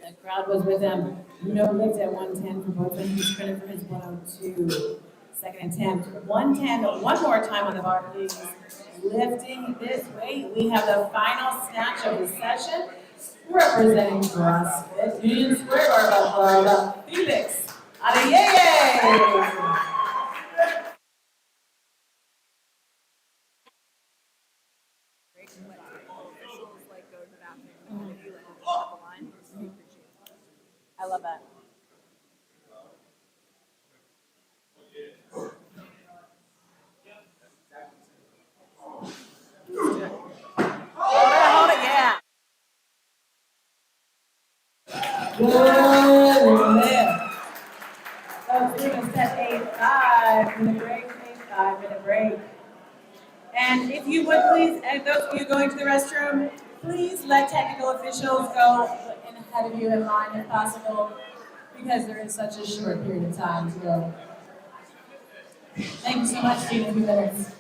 The crowd was with him. No lift at 110 for Boatswain. He sprinted for his 102. Second attempt. 110. One more time on the bar, please. Lifting this weight. We have the final snatch of the session. Representing CrossFit Union Square Barbell Club, Felix Adeyeye. I love that. Hold it, yeah. Good lift. So we're going to set a 5-minute break, a 5-minute break. And if you would please, and those of you going to the restroom, please let technical officials go in ahead of you in line if possible, because there is such a short period of time to go. Thank you so much, see you in a few minutes.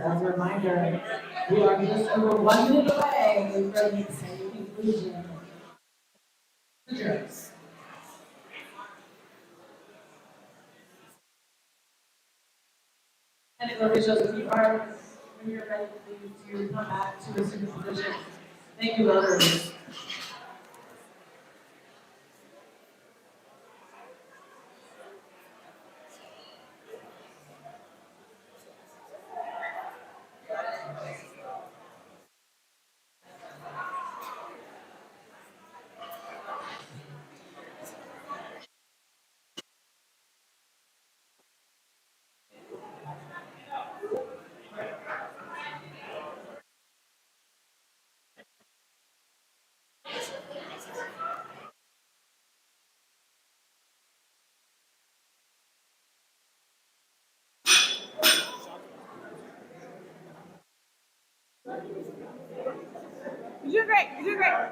as a reminder, we are just over 1 minute away from the exciting conclusion. Jurors. And officials, if you are, when you're ready, please to come back to assume the position. Thank you, voters. You're doing great. You're doing great.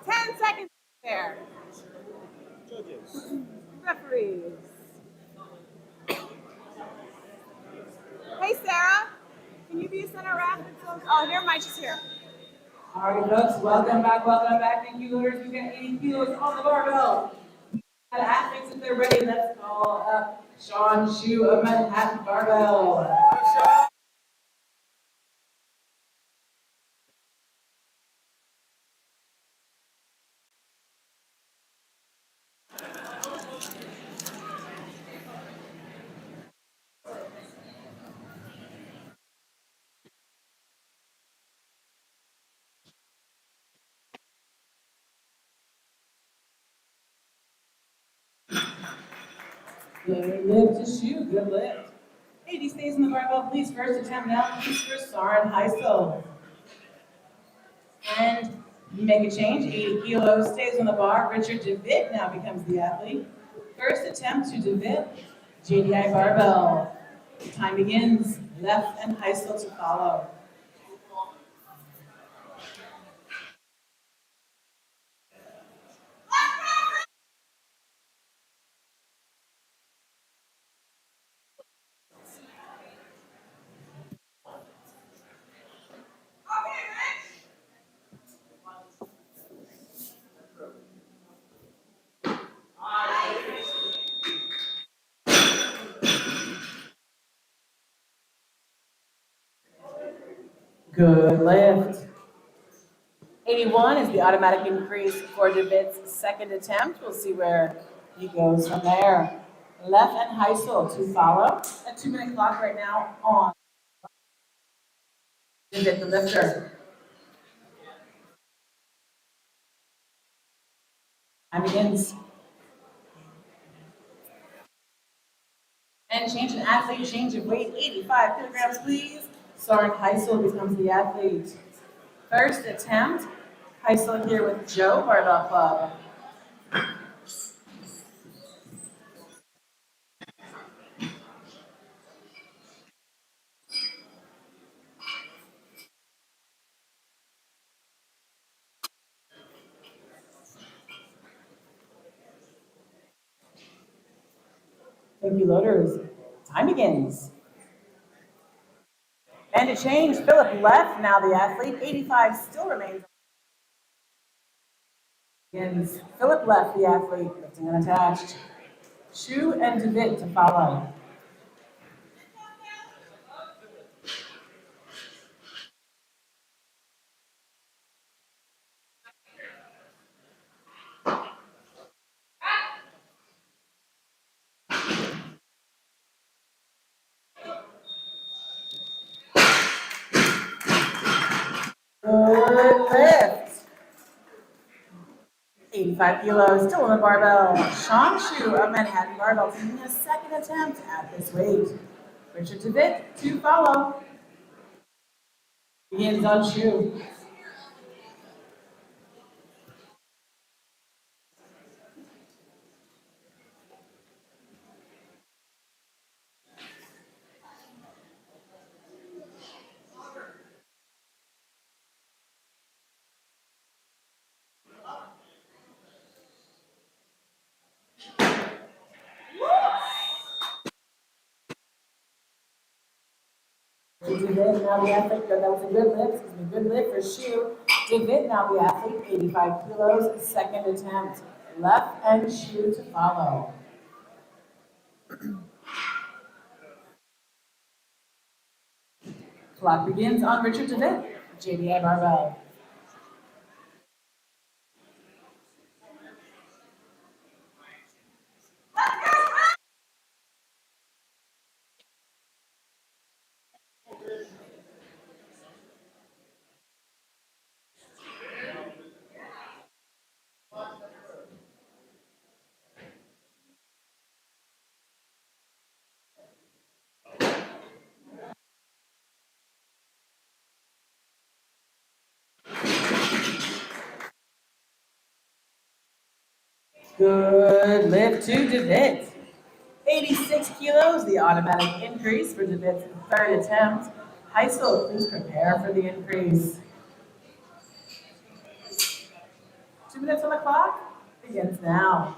10 seconds there. Referees. Hey, Sarah. Can you be a center ref? Oh, never mind. She's here. All right, folks, welcome back, welcome back. Thank you, voters. We've got 80 kilos on the barbell. And athletes, if they're ready, let's call up Sean Shu of Manhattan Barbell. Good lift to Shu, good lift. 80 stays in the barbell, please. First attempt now, please, for Sarin Heisel. And you make a change, 80 kilos stays on the bar. Richard DeVitt now becomes the athlete. First attempt to DeVitt, JDI barbell. Time begins, left and Heisel to follow. Good lift. 81 is the automatic increase for DeVitt's second attempt. We'll see where he goes from there. Left and Heisel to follow. A 2-minute clock right now on DeVitt the lifter. Time begins. And change in athlete, change of weight, 85 kilograms, please. Sarin Heisel becomes the athlete. First attempt, Heisel here with Joe Barbell Club. Thank you, loaders. Time begins. And to change, Philip left, now the athlete. 85 still remains. Begins. Philip left, the athlete, lifting unattached. Shu and DeVitt to follow. Good lift. 85 kilos, still on the barbell. Sean Shu of Manhattan Barbell taking a second attempt at this weight. Richard DeVitt to follow. Begins on Shu. DeVitt, now the athlete, that was a good lift, excuse me, good lift for Shu. DeVitt, now the athlete, 85 kilos, second attempt. Left and Shu to follow. Clock begins on Richard DeVitt, JDI barbell. Good lift to DeVitt. 86 kilos, the automatic increase for DeVitt's third attempt. Heisel, please prepare for the increase. 2 minutes on the clock, begins now.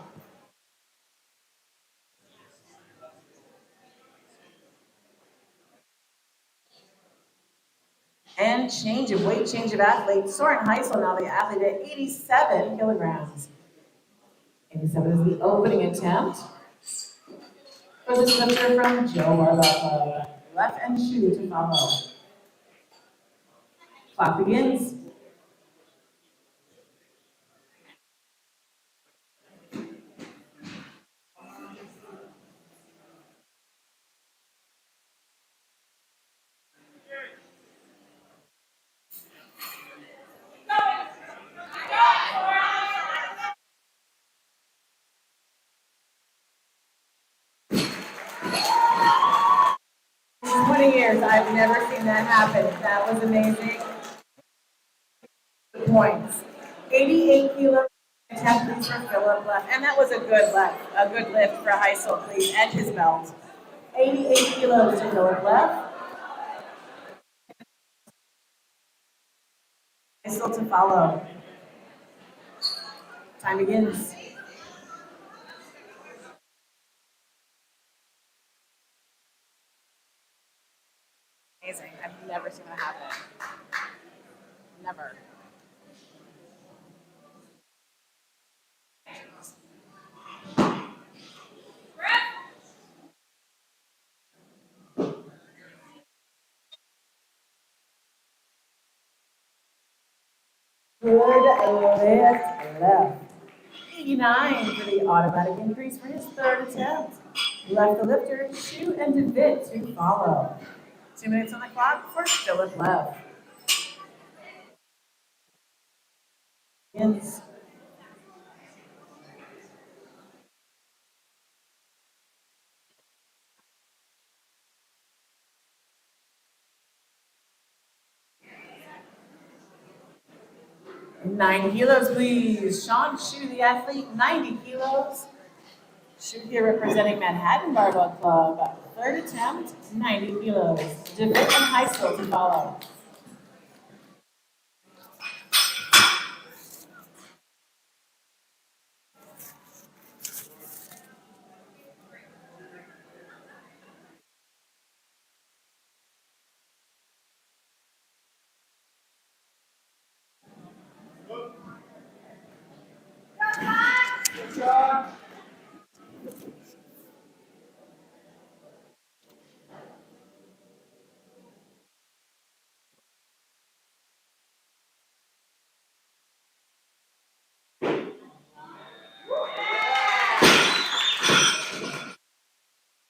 And change of weight, change of athlete. Soren Heisel, now the athlete at 87 kilograms. 87 is the opening attempt for the lifter from Joe Barbell Club. Left and Shu to follow. Clock begins. In 20 years, I've never seen that happen. That was amazing. Points. 88 kilos. Attempt please for Philip left. And that was a good lift for Heisel, please, and his belt. 88 kilos to Philip left. Heisel to follow. Time begins. Amazing. I've never seen that happen. Never. Good lift left. 89 for the automatic increase for his third attempt. Left the lifter, Shu and DeVitt to follow. 2 minutes on the clock for Philip left. Begins. Nine kilos, please. Sean Shu, the athlete, 90 kilos. Shu here representing Manhattan Barbell Club. Third attempt, 90 kilos. DeVitt and Heisel to follow.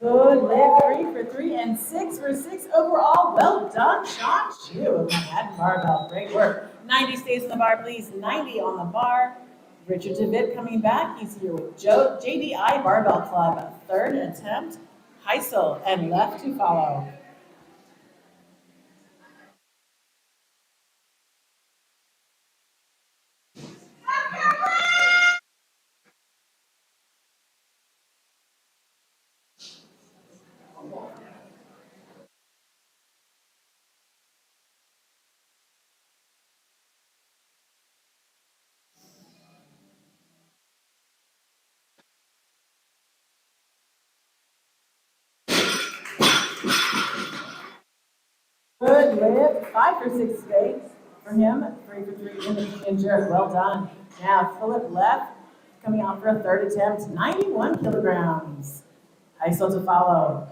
Good lift, 3 for 3 and 6 for 6 overall. Well done, Sean Shu of Manhattan Barbell. Great work. 90 stays on the bar, please. 90 on the bar. Richard DeVitt coming back. He's here with JDI Barbell Club. Third attempt. Heisel and left to follow. 5 for 6 today for him, 3 for 3 in the clean jerk. Well done. Now Philip left, coming out for a third attempt, 91 kilograms. Heisel to follow.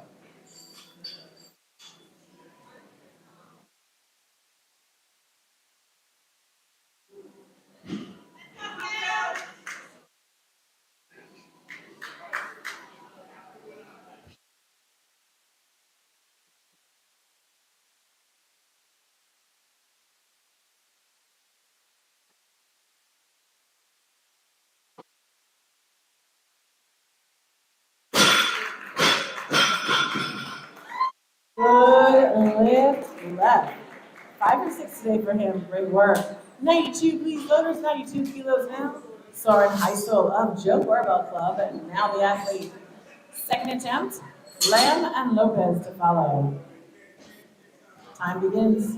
Good lift left. 5 for 6 today for him. Great work. 92, please, voters. 92 kilos now. Soren Heisel of Joe Barbell Club. And now the athlete. Second attempt. Lamb and Lopez to follow. Time begins.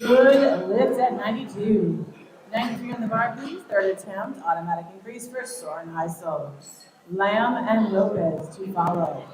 Good lift at 92. 93 on the bar, please. Third attempt. Automatic increase for Soren Heisel. Lamb and Lopez to follow.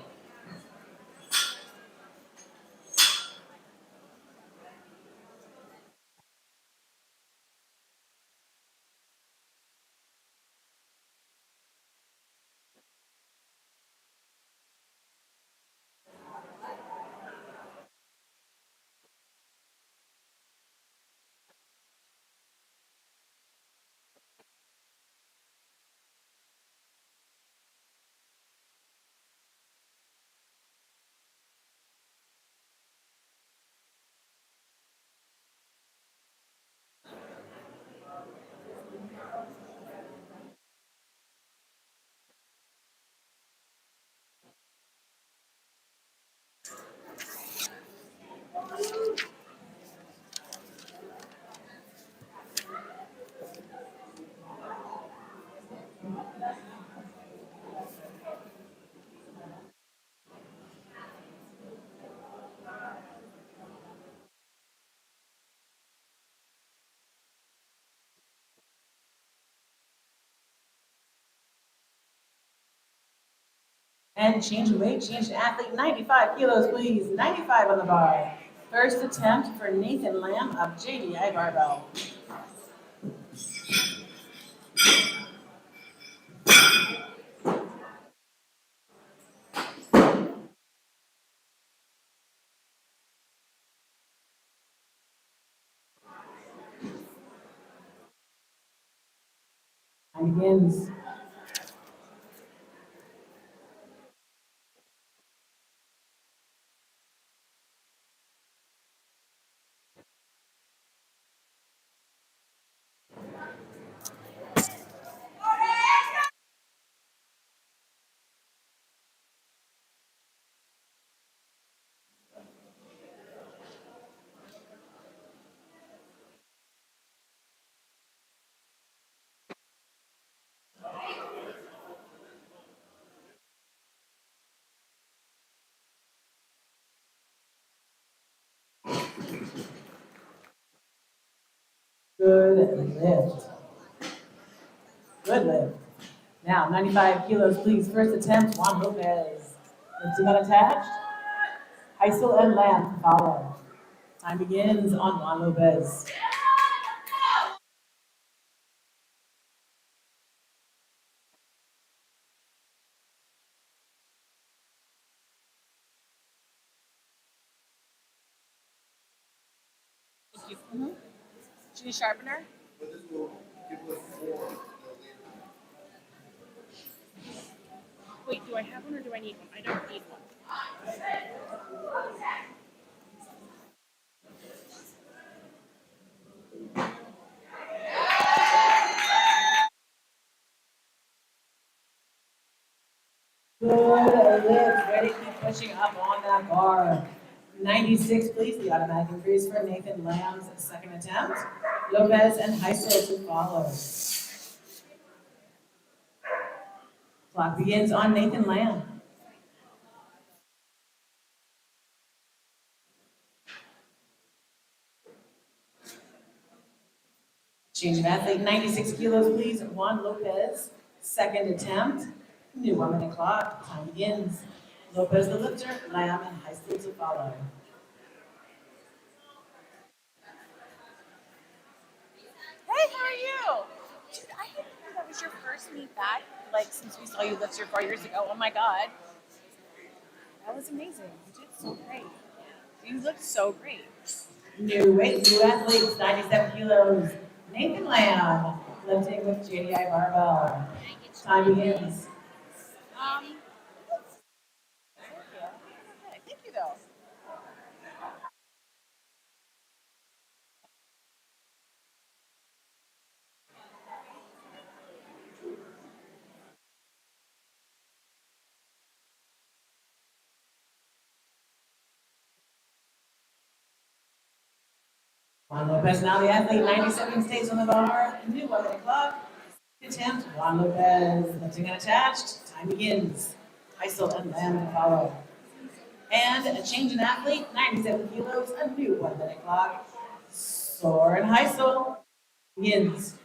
And change of weight, change to athlete, 95 kilos, please. 95 on the bar. First attempt for Nathan Lamb of JDI Barbell. Time begins. Good lift. Good lift. Now, 95 kilos, please. First attempt, Juan Lopez. Lifting unattached. Heisel and Lamb to follow. Time begins on Juan Lopez. Thank you. Choose sharpener. Wait, do I have one or do I need one? I don't need one. Good lift. Ready to keep pushing up on that bar. 96, please, the automatic increase for Nathan Lamb's second attempt. Lopez and Heisel to follow. Clock begins on Nathan Lamb. Change of athlete, 96 kilos, please. Juan Lopez, second attempt. New 1 minute clock. Time begins. Lopez the lifter, Lamb and Heisel to follow. Hey, how are you? Dude, I didn't know that was your first meet back, like since we saw you lift here 4 years ago. Oh my god. That was amazing. You did so great. You looked so great. New weight, new athletes, 97 kilos. Nathan Lamb, lifting with JDI barbell. Time begins. Thank you. Okay, thank you though. Juan Lopez, now the athlete, 97 stays on the bar. New 1 minute clock. Attempt, Juan Lopez, lifting and attached. Time begins. Heisel and Lamb to follow. And a change in athlete, 97 kilos, a new 1 minute clock. Soren Heisel begins.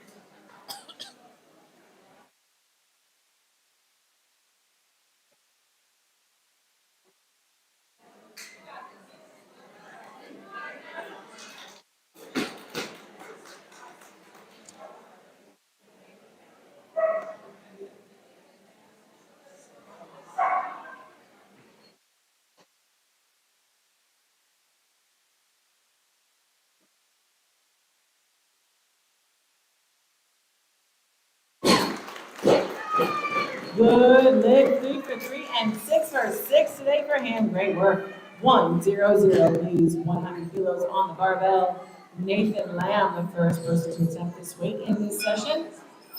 Good leg sweep for 3 and 6 for 6 today for him. Great work. 1-0-0, please. 100 kilos on the barbell. Nathan Lamb, the first person to attempt this weight in this session.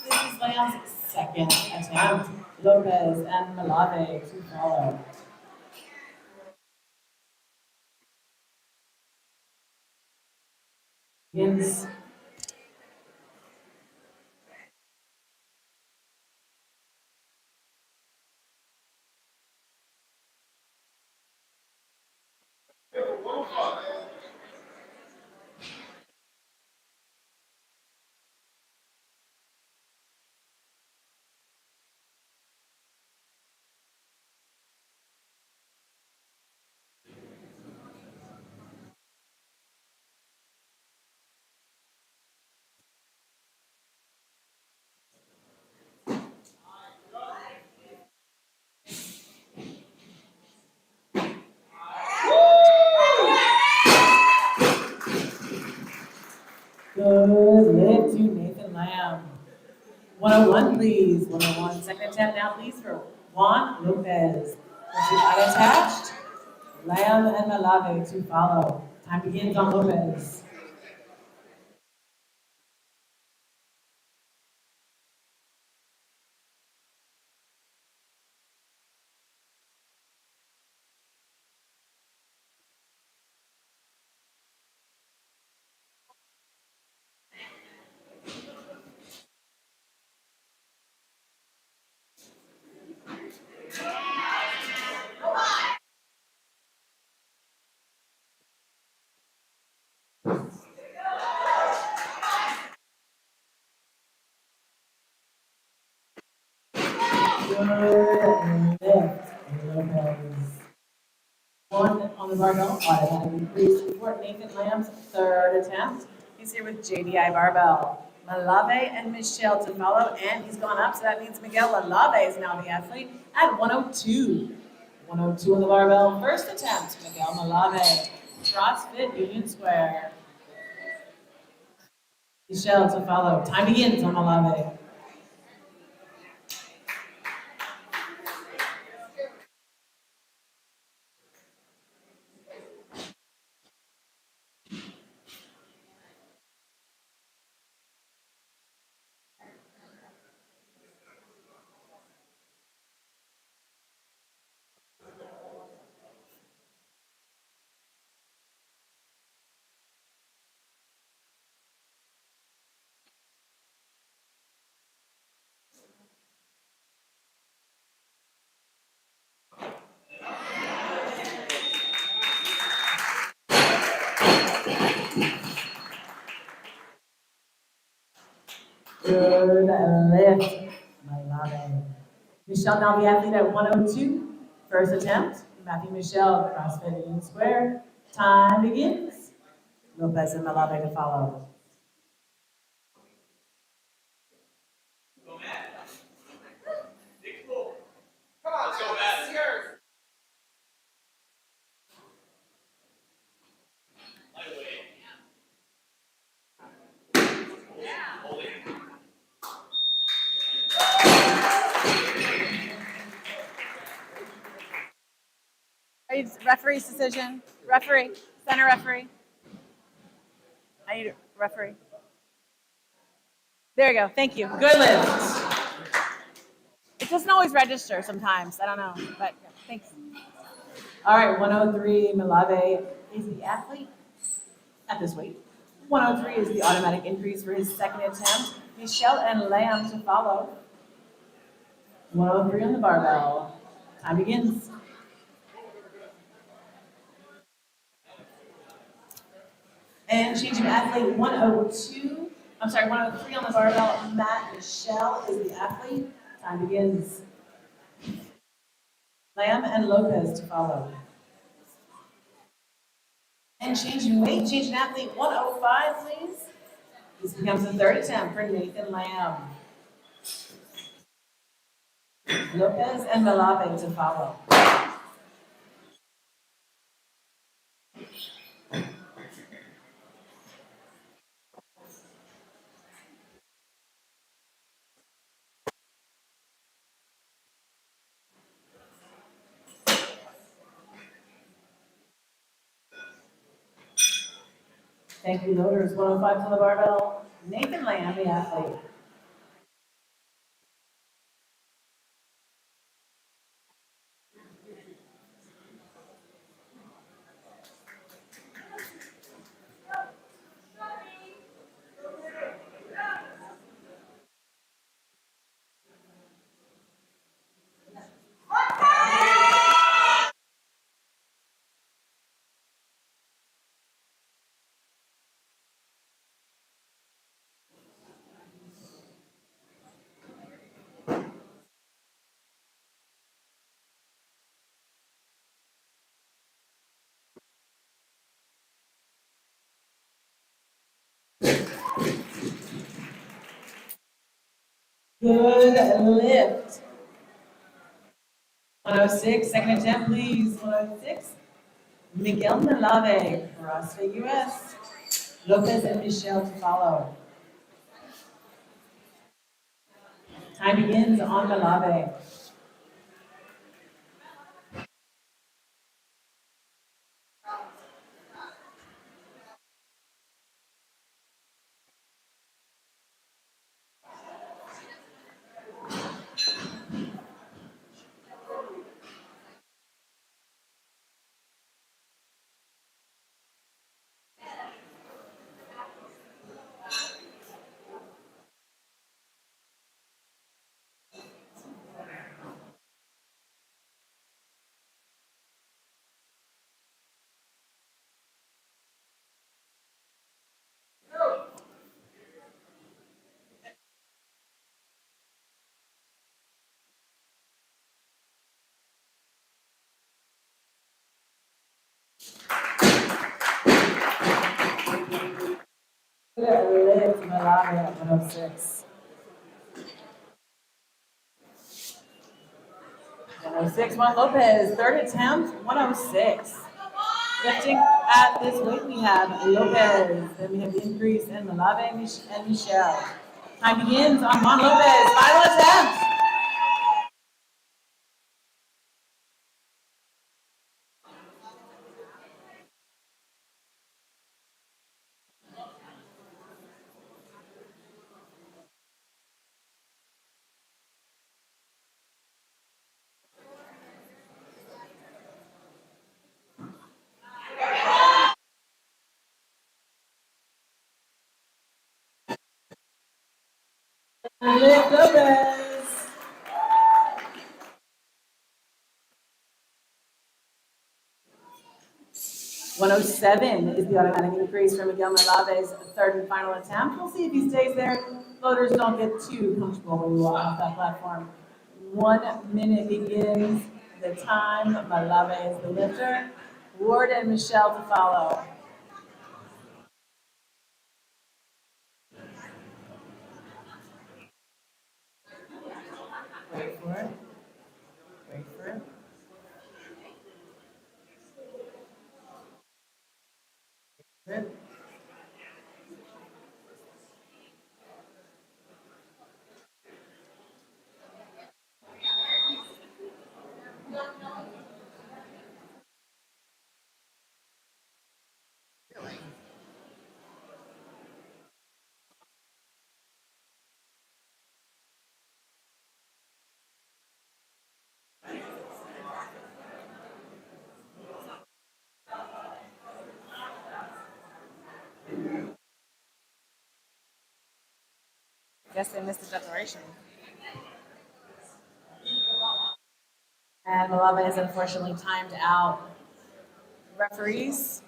This is Lamb's second attempt. Lopez and Malave to follow. Begins. Good leg to Nathan Lamb. 101, please. 101. Second attempt now, please, for Juan Lopez. Unattached. Lamb and Malave to follow. Time begins on Lopez. Good lift, Lopez. 1 on the barbell, automatic increase for Nathan Lamb's third attempt. He's here with JDI barbell. Malave and Michelle to follow, and he's gone up, so that means Miguel Malave is now the athlete at 102. 102 on the barbell, first attempt, Miguel Malave. CrossFit Union Square. Michelle to follow. Time begins on Malave. Good lift. Malave. Michelle now the athlete at 102. First attempt. Matthew Michelle, CrossFit Union Square. Time begins. Lopez and Malave to follow. Referee's decision. Referee. Center referee. I need a referee. There you go. Thank you. Good lift. It doesn't always register sometimes. I don't know, but yeah, thanks. All right, 103, Malave is the athlete at this weight. 103 is the automatic increase for his second attempt. Michelle and Lamb to follow. 103 on the barbell. Time begins. And changing athlete 102. I'm sorry, 103 on the barbell. Matt Michelle is the athlete. Time begins. Lamb and Lopez to follow. And changing weight, changing athlete 105, please. This becomes the third attempt for Nathan Lamb. Lopez and Malave to follow. Thank you, loaders. 105 on the barbell. Nathan Lamb, the athlete. Good lift. 106, second attempt, please. 106. Miguel Malave, CrossFit US. Lopez and Michelle to follow. Time begins on Malave. Good lift, Malave at 106. 106, Juan Lopez, third attempt, 106. Lifting at this weight, we have Lopez, then we have the increase in Malave and Michelle. Time begins on Juan Lopez, final attempt. Lift Lopez. 106. 7 is the automatic increase for Miguel Malave's third and final attempt. We'll see if he stays there. Voters don't get too comfortable when you walk off that platform. 1 minute begins the time. Malave is the lifter. Ward and Michelle to follow. Wait for it. Wait for it. Good. Guess they missed the declaration. And Malave is unfortunately timed out. Referees?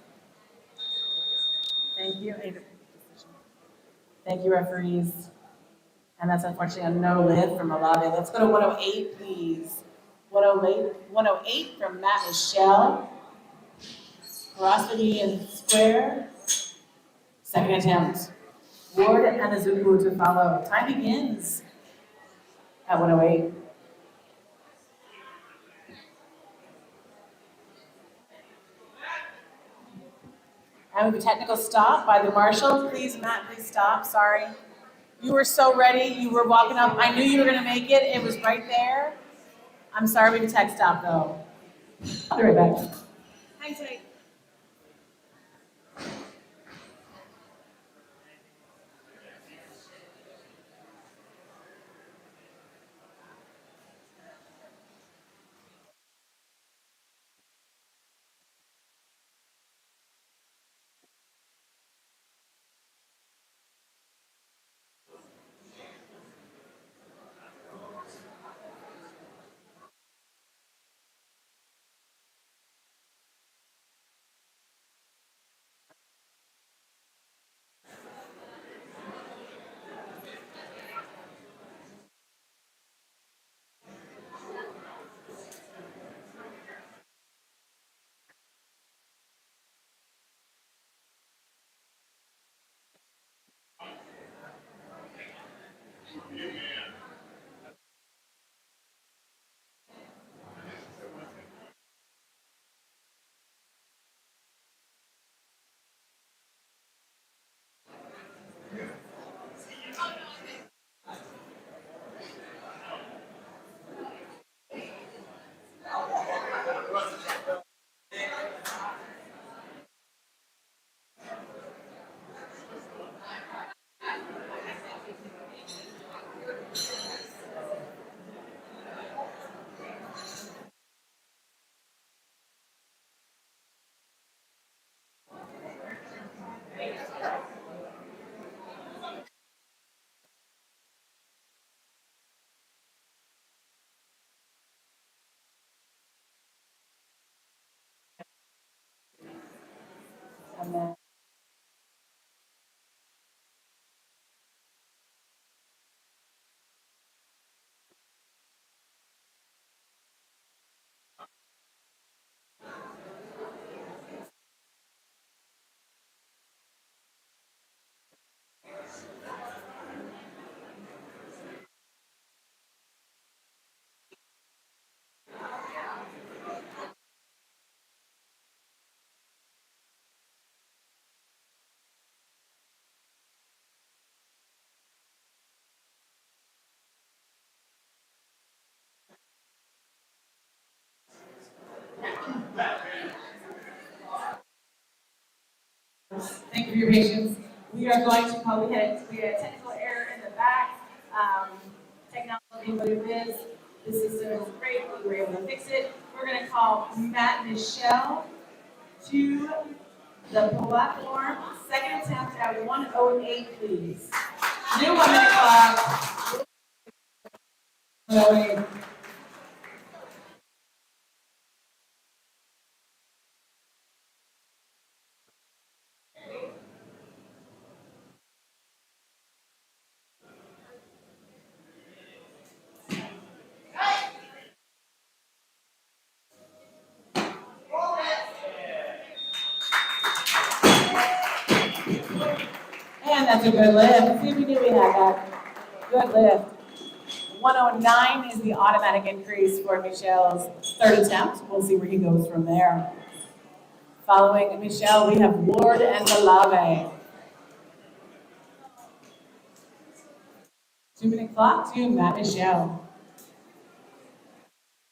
Thank you. Thank you, referees. And that's unfortunately a no lift from Malave. Let's go to 108, please. 108 from Matt Michelle. Velocity and square. Second attempt. Ward and Anazuku to follow. Time begins at 108. And we have a technical stop by the marshal. Please, Matt, please stop. Sorry. You were so ready. You were walking up. I knew you were going to make it. It was right there. I'm sorry we have a tech stop, though. I'll be right back. Hang tight. And then thank you for your patience. We are going to call, we had a technical error in the back. Technology, what it is, the system is great, we were able to fix it. We're gonna call Matt Michelle to the platform. Second attempt at 108, please. New 1 minute clock. 108. And that's a good lift. See, we knew we had that. Good lift. 109 is the automatic increase for Michelle's third attempt. We'll see where he goes from there. Following Michelle, we have Ward and Malave. 2-minute clock to Matt Michelle.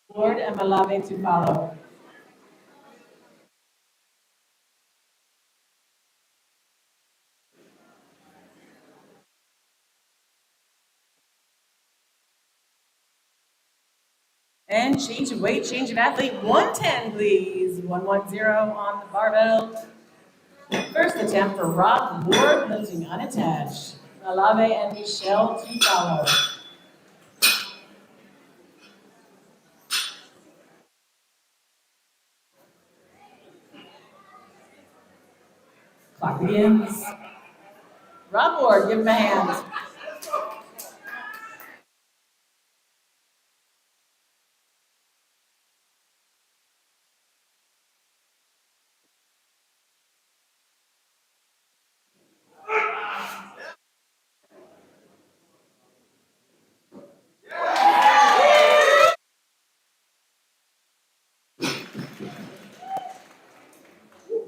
Ward and Malave to follow. And change of weight, change of athlete, 110 please. 110 on the barbell. First attempt for Rob Ward, lifting unattached. Malave and Michelle to follow. Clock begins. Rob Ward, give him a hand.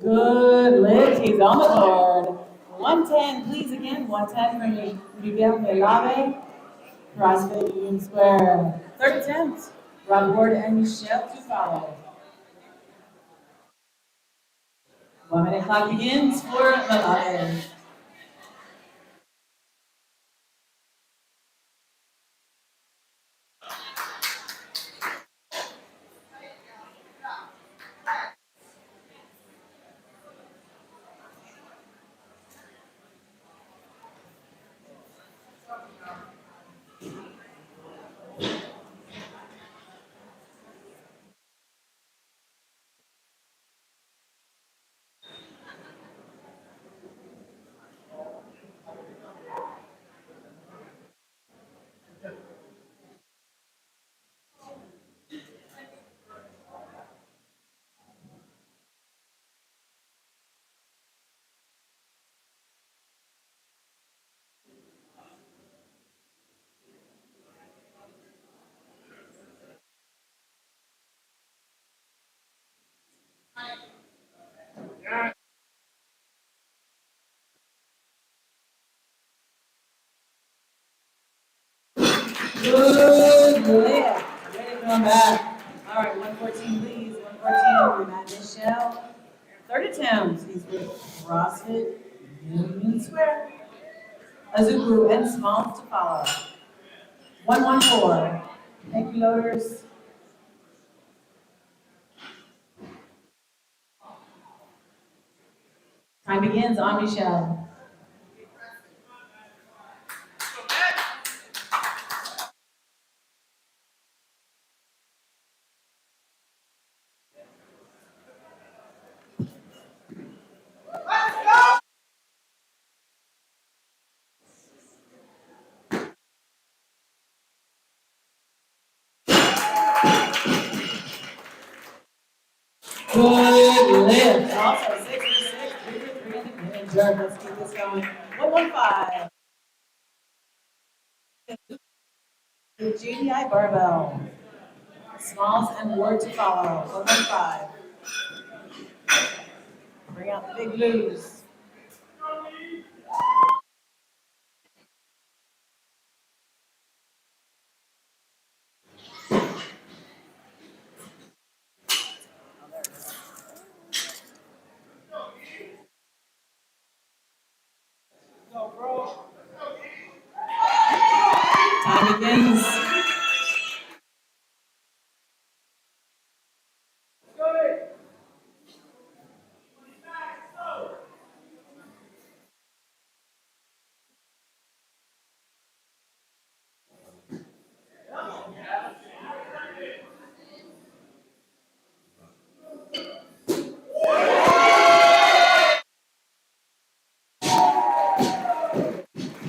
Good lift, he's on the board. 110, please again, 110 from Miguel Malave. CrossFit Union Square. Third attempt, Rob Ward and Michelle to follow. 1-minute clock begins for Malave. Good lift. Ready to come back. All right, 114 please. 114 for Matt Michelle. Third attempt. He's with CrossFit Union Square. Azuku and Smalls to follow. 114. Thank you, loaders. Time begins on Michelle. Good lift. Also 6 for 6, 3 for 3 and jerk. Let's keep this going. 115. The GDI barbell. Smalls and Ward to follow. 115. Bring out the big blues. Time begins.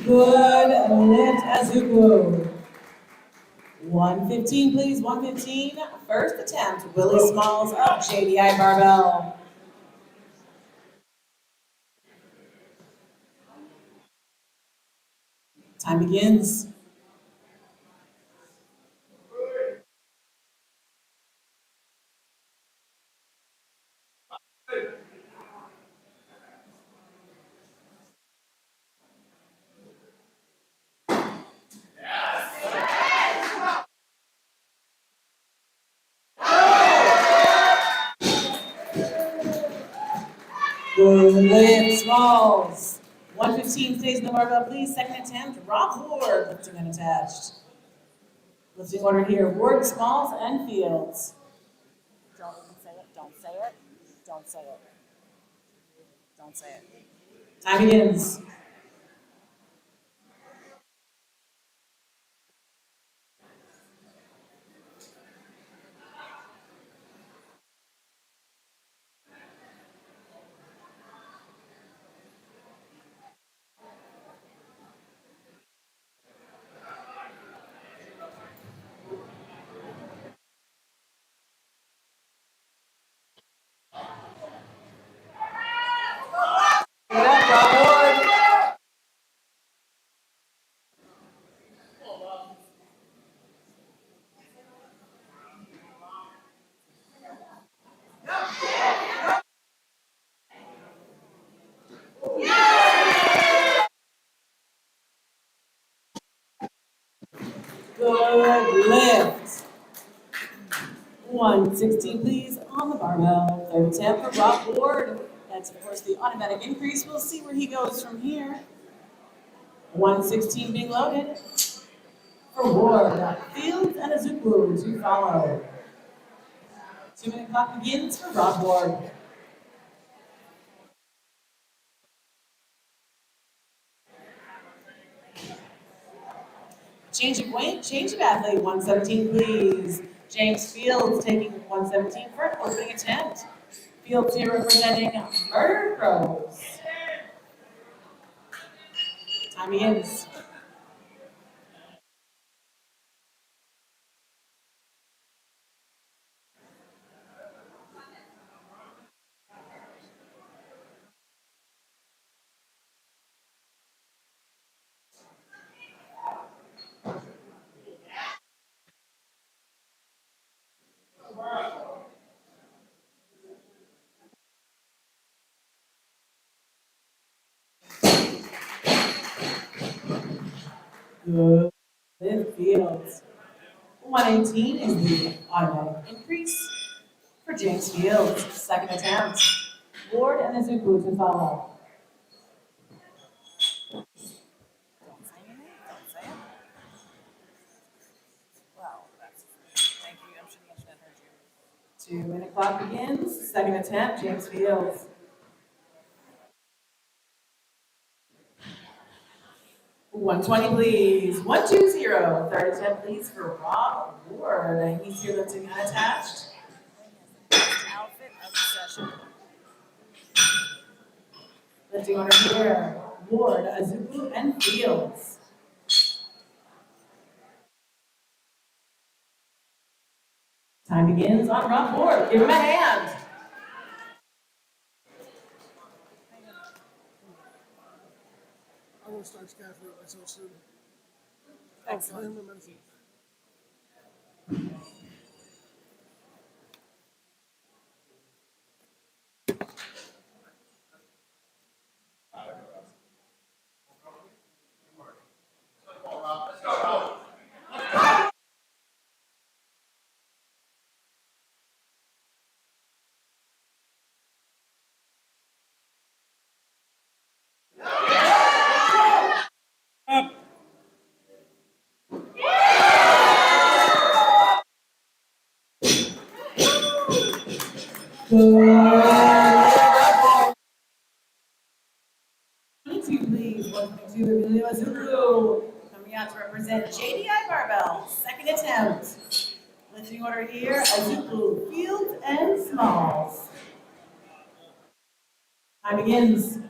Good lift, Azuku. 115, please. 115. First attempt. Willie Smalls up. JDI barbell. Time begins. Good lift, smalls. 115 stays in the barbell, please. Second attempt, Rob Ward, lifting unattached. Lifting order here, Ward, smalls, and fields. Don't even say it. Don't say it. Don't say it. Don't say it. Time begins. Good up, Rob Ward. Good lift. 116, please, on the barbell. Third attempt for Rob Ward. That's, of course, the automatic increase. We'll see where he goes from here. 116 being loaded. For Ward, Fields and Azuku to follow. 2-minute clock begins for Rob Ward. Change of weight, change of athlete, 117, please. James Fields taking 117 for an opening attempt. Fields here representing Murder Pros. Time begins. Good. Fields. 118 is the automatic increase for James Fields. Second attempt. Ward and Azuku to follow. Don't say anything. Don't say it. Well, that's. Thank you. I'm sure the internet heard you. 2-minute clock begins. Second attempt, James Fields. 120, please. 120. Third attempt, please, for Rob Ward. He's here lifting unattached. Outfit of the session. Lifting order here. Ward, Azuku, and Fields. Time begins on Rob Ward. Give him a hand. I want to start scaffolding myself soon. Oh, I have my medicine. Good. 22, please. 122, Emilio Azuku. Coming out to represent JDI Barbell. Second attempt. Lifting order here, Azuku, Fields, and Smalls. Time begins.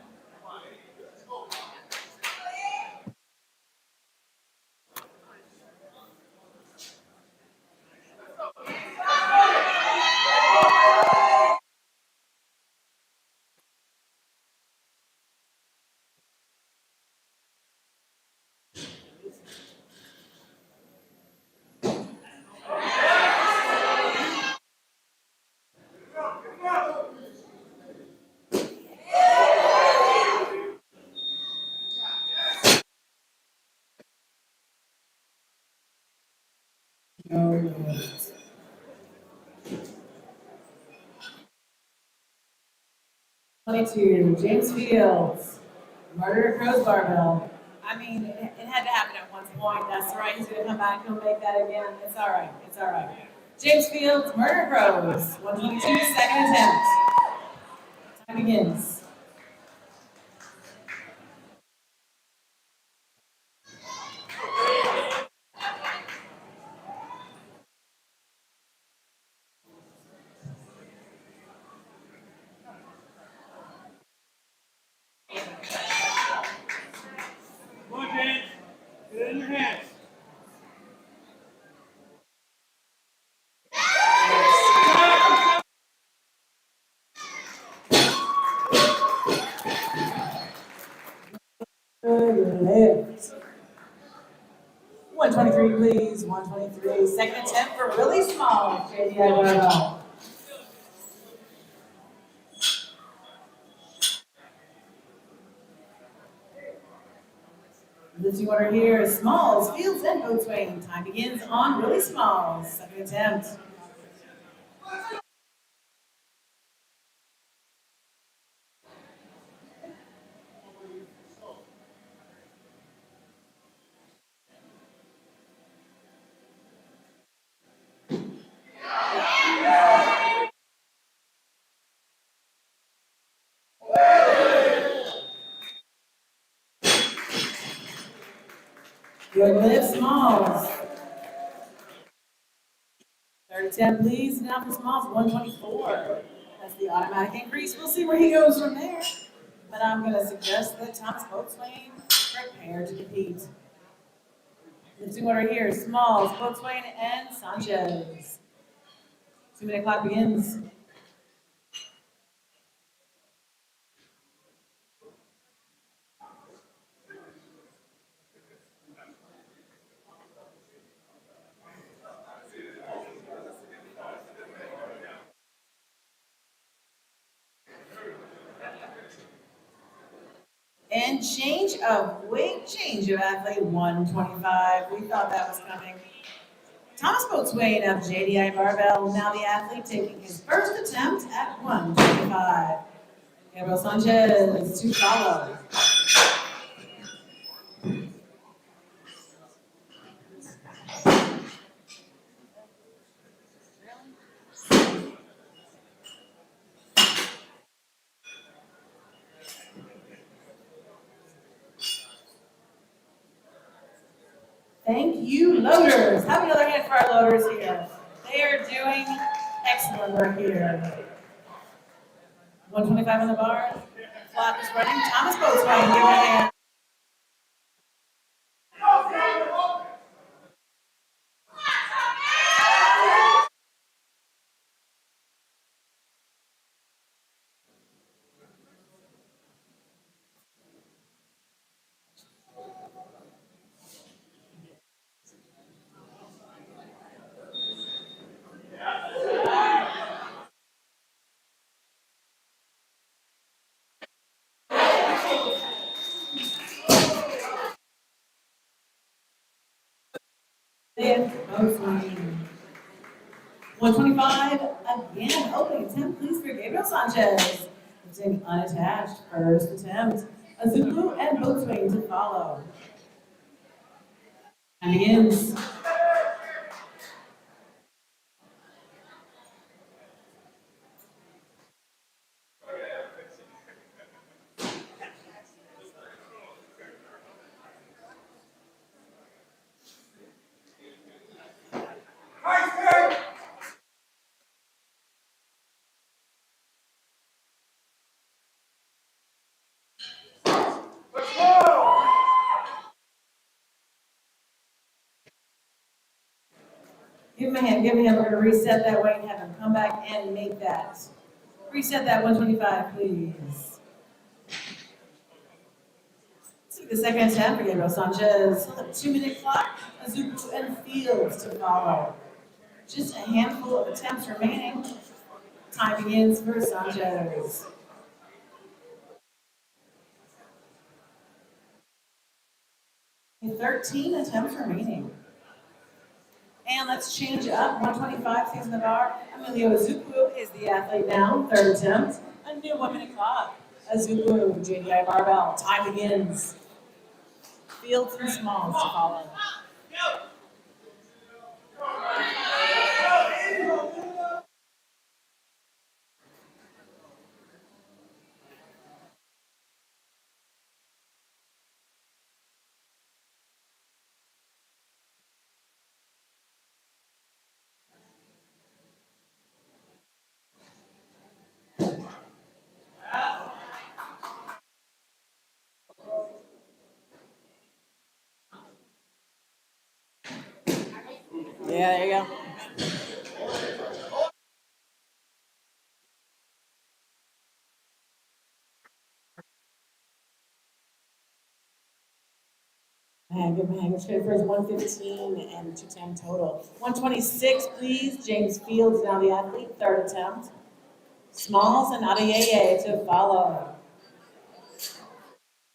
lift. James Fields, Murder Crow's barbell. I mean, it had to happen at one point. That's right. He's gonna come back. He'll make that again. It's all right. It's all right. James Fields, Murder Crows, 122, second attempt. Time begins. Come on, James. Get it in your hands. Good lift. 123, please. 123. Second attempt for really small. JDI barbell. Lifting order here is smalls, fields, and boatswain. Time begins on really smalls. Second attempt. Good lift, smalls. Third attempt, please. Now for smalls, 124. That's the automatic increase. We'll see where he goes from there. But I'm going to suggest that Thomas Boatswain prepare to compete. Lifting order here, smalls, Boatswain, and Sanchez. 2-minute clock begins. And change of weight, change of athlete, 125. We thought that was coming. Thomas Boatswain of JDI Barbell, now the athlete taking his first attempt at 125. Gabriel Sanchez to follow. Thank you, loaders. Have another hand for our loaders here. They are doing excellent work here. 125 on the bar. Clock is running. Thomas Boatswain, give him a hand. Boatswain. 125, again, opening attempt, please, for Gabriel Sanchez. Lifting unattached, first attempt. Azuku and Boatswain to follow. And begins. Give him a hand, give him a hand. We're going to reset that weight and have him come back and make that. Reset that 125, please. See the second attempt for Gabriel Sanchez. 2-minute clock, Azuku and Fields to follow. Just a handful of attempts remaining. Time begins for Sanchez. 13 attempts remaining. And let's change it up. 125 stays in the bar. Emilio Azuku is the athlete now, third attempt. A new woman o'clock. Azuku, JDI barbell. Time begins. Fields and smalls to follow. Yeah, there you go. Good man. Let's go for his 115 and 210 total. 126, please. James Fields, now the athlete, third attempt. Smalls and Adeyeye to follow.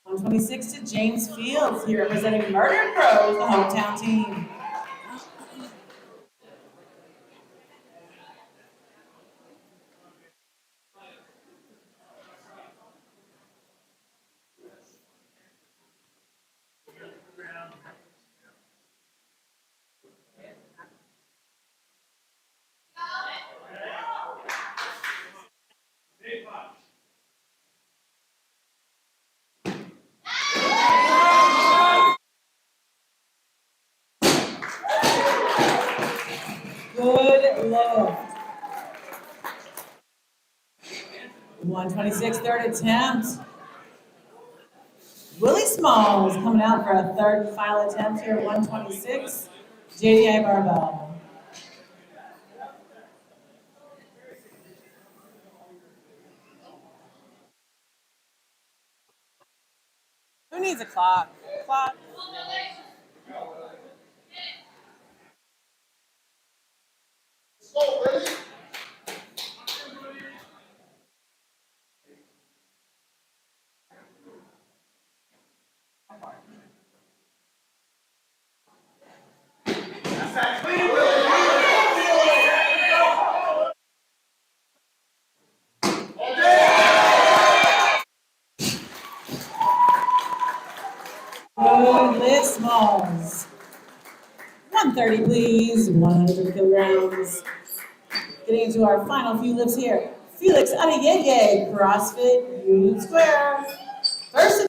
126 to James Fields, here representing Murder Bros, the hometown team. Good lift. 126, third attempt. Willie Smalls coming out for a third and final attempt here, 126. JDI barbell. Who needs a clock? Clock. Good lift, Smalls. 130, please. 100 kilograms. Getting into our final few lifts here. Felix Adeyeye, CrossFit Union Square. First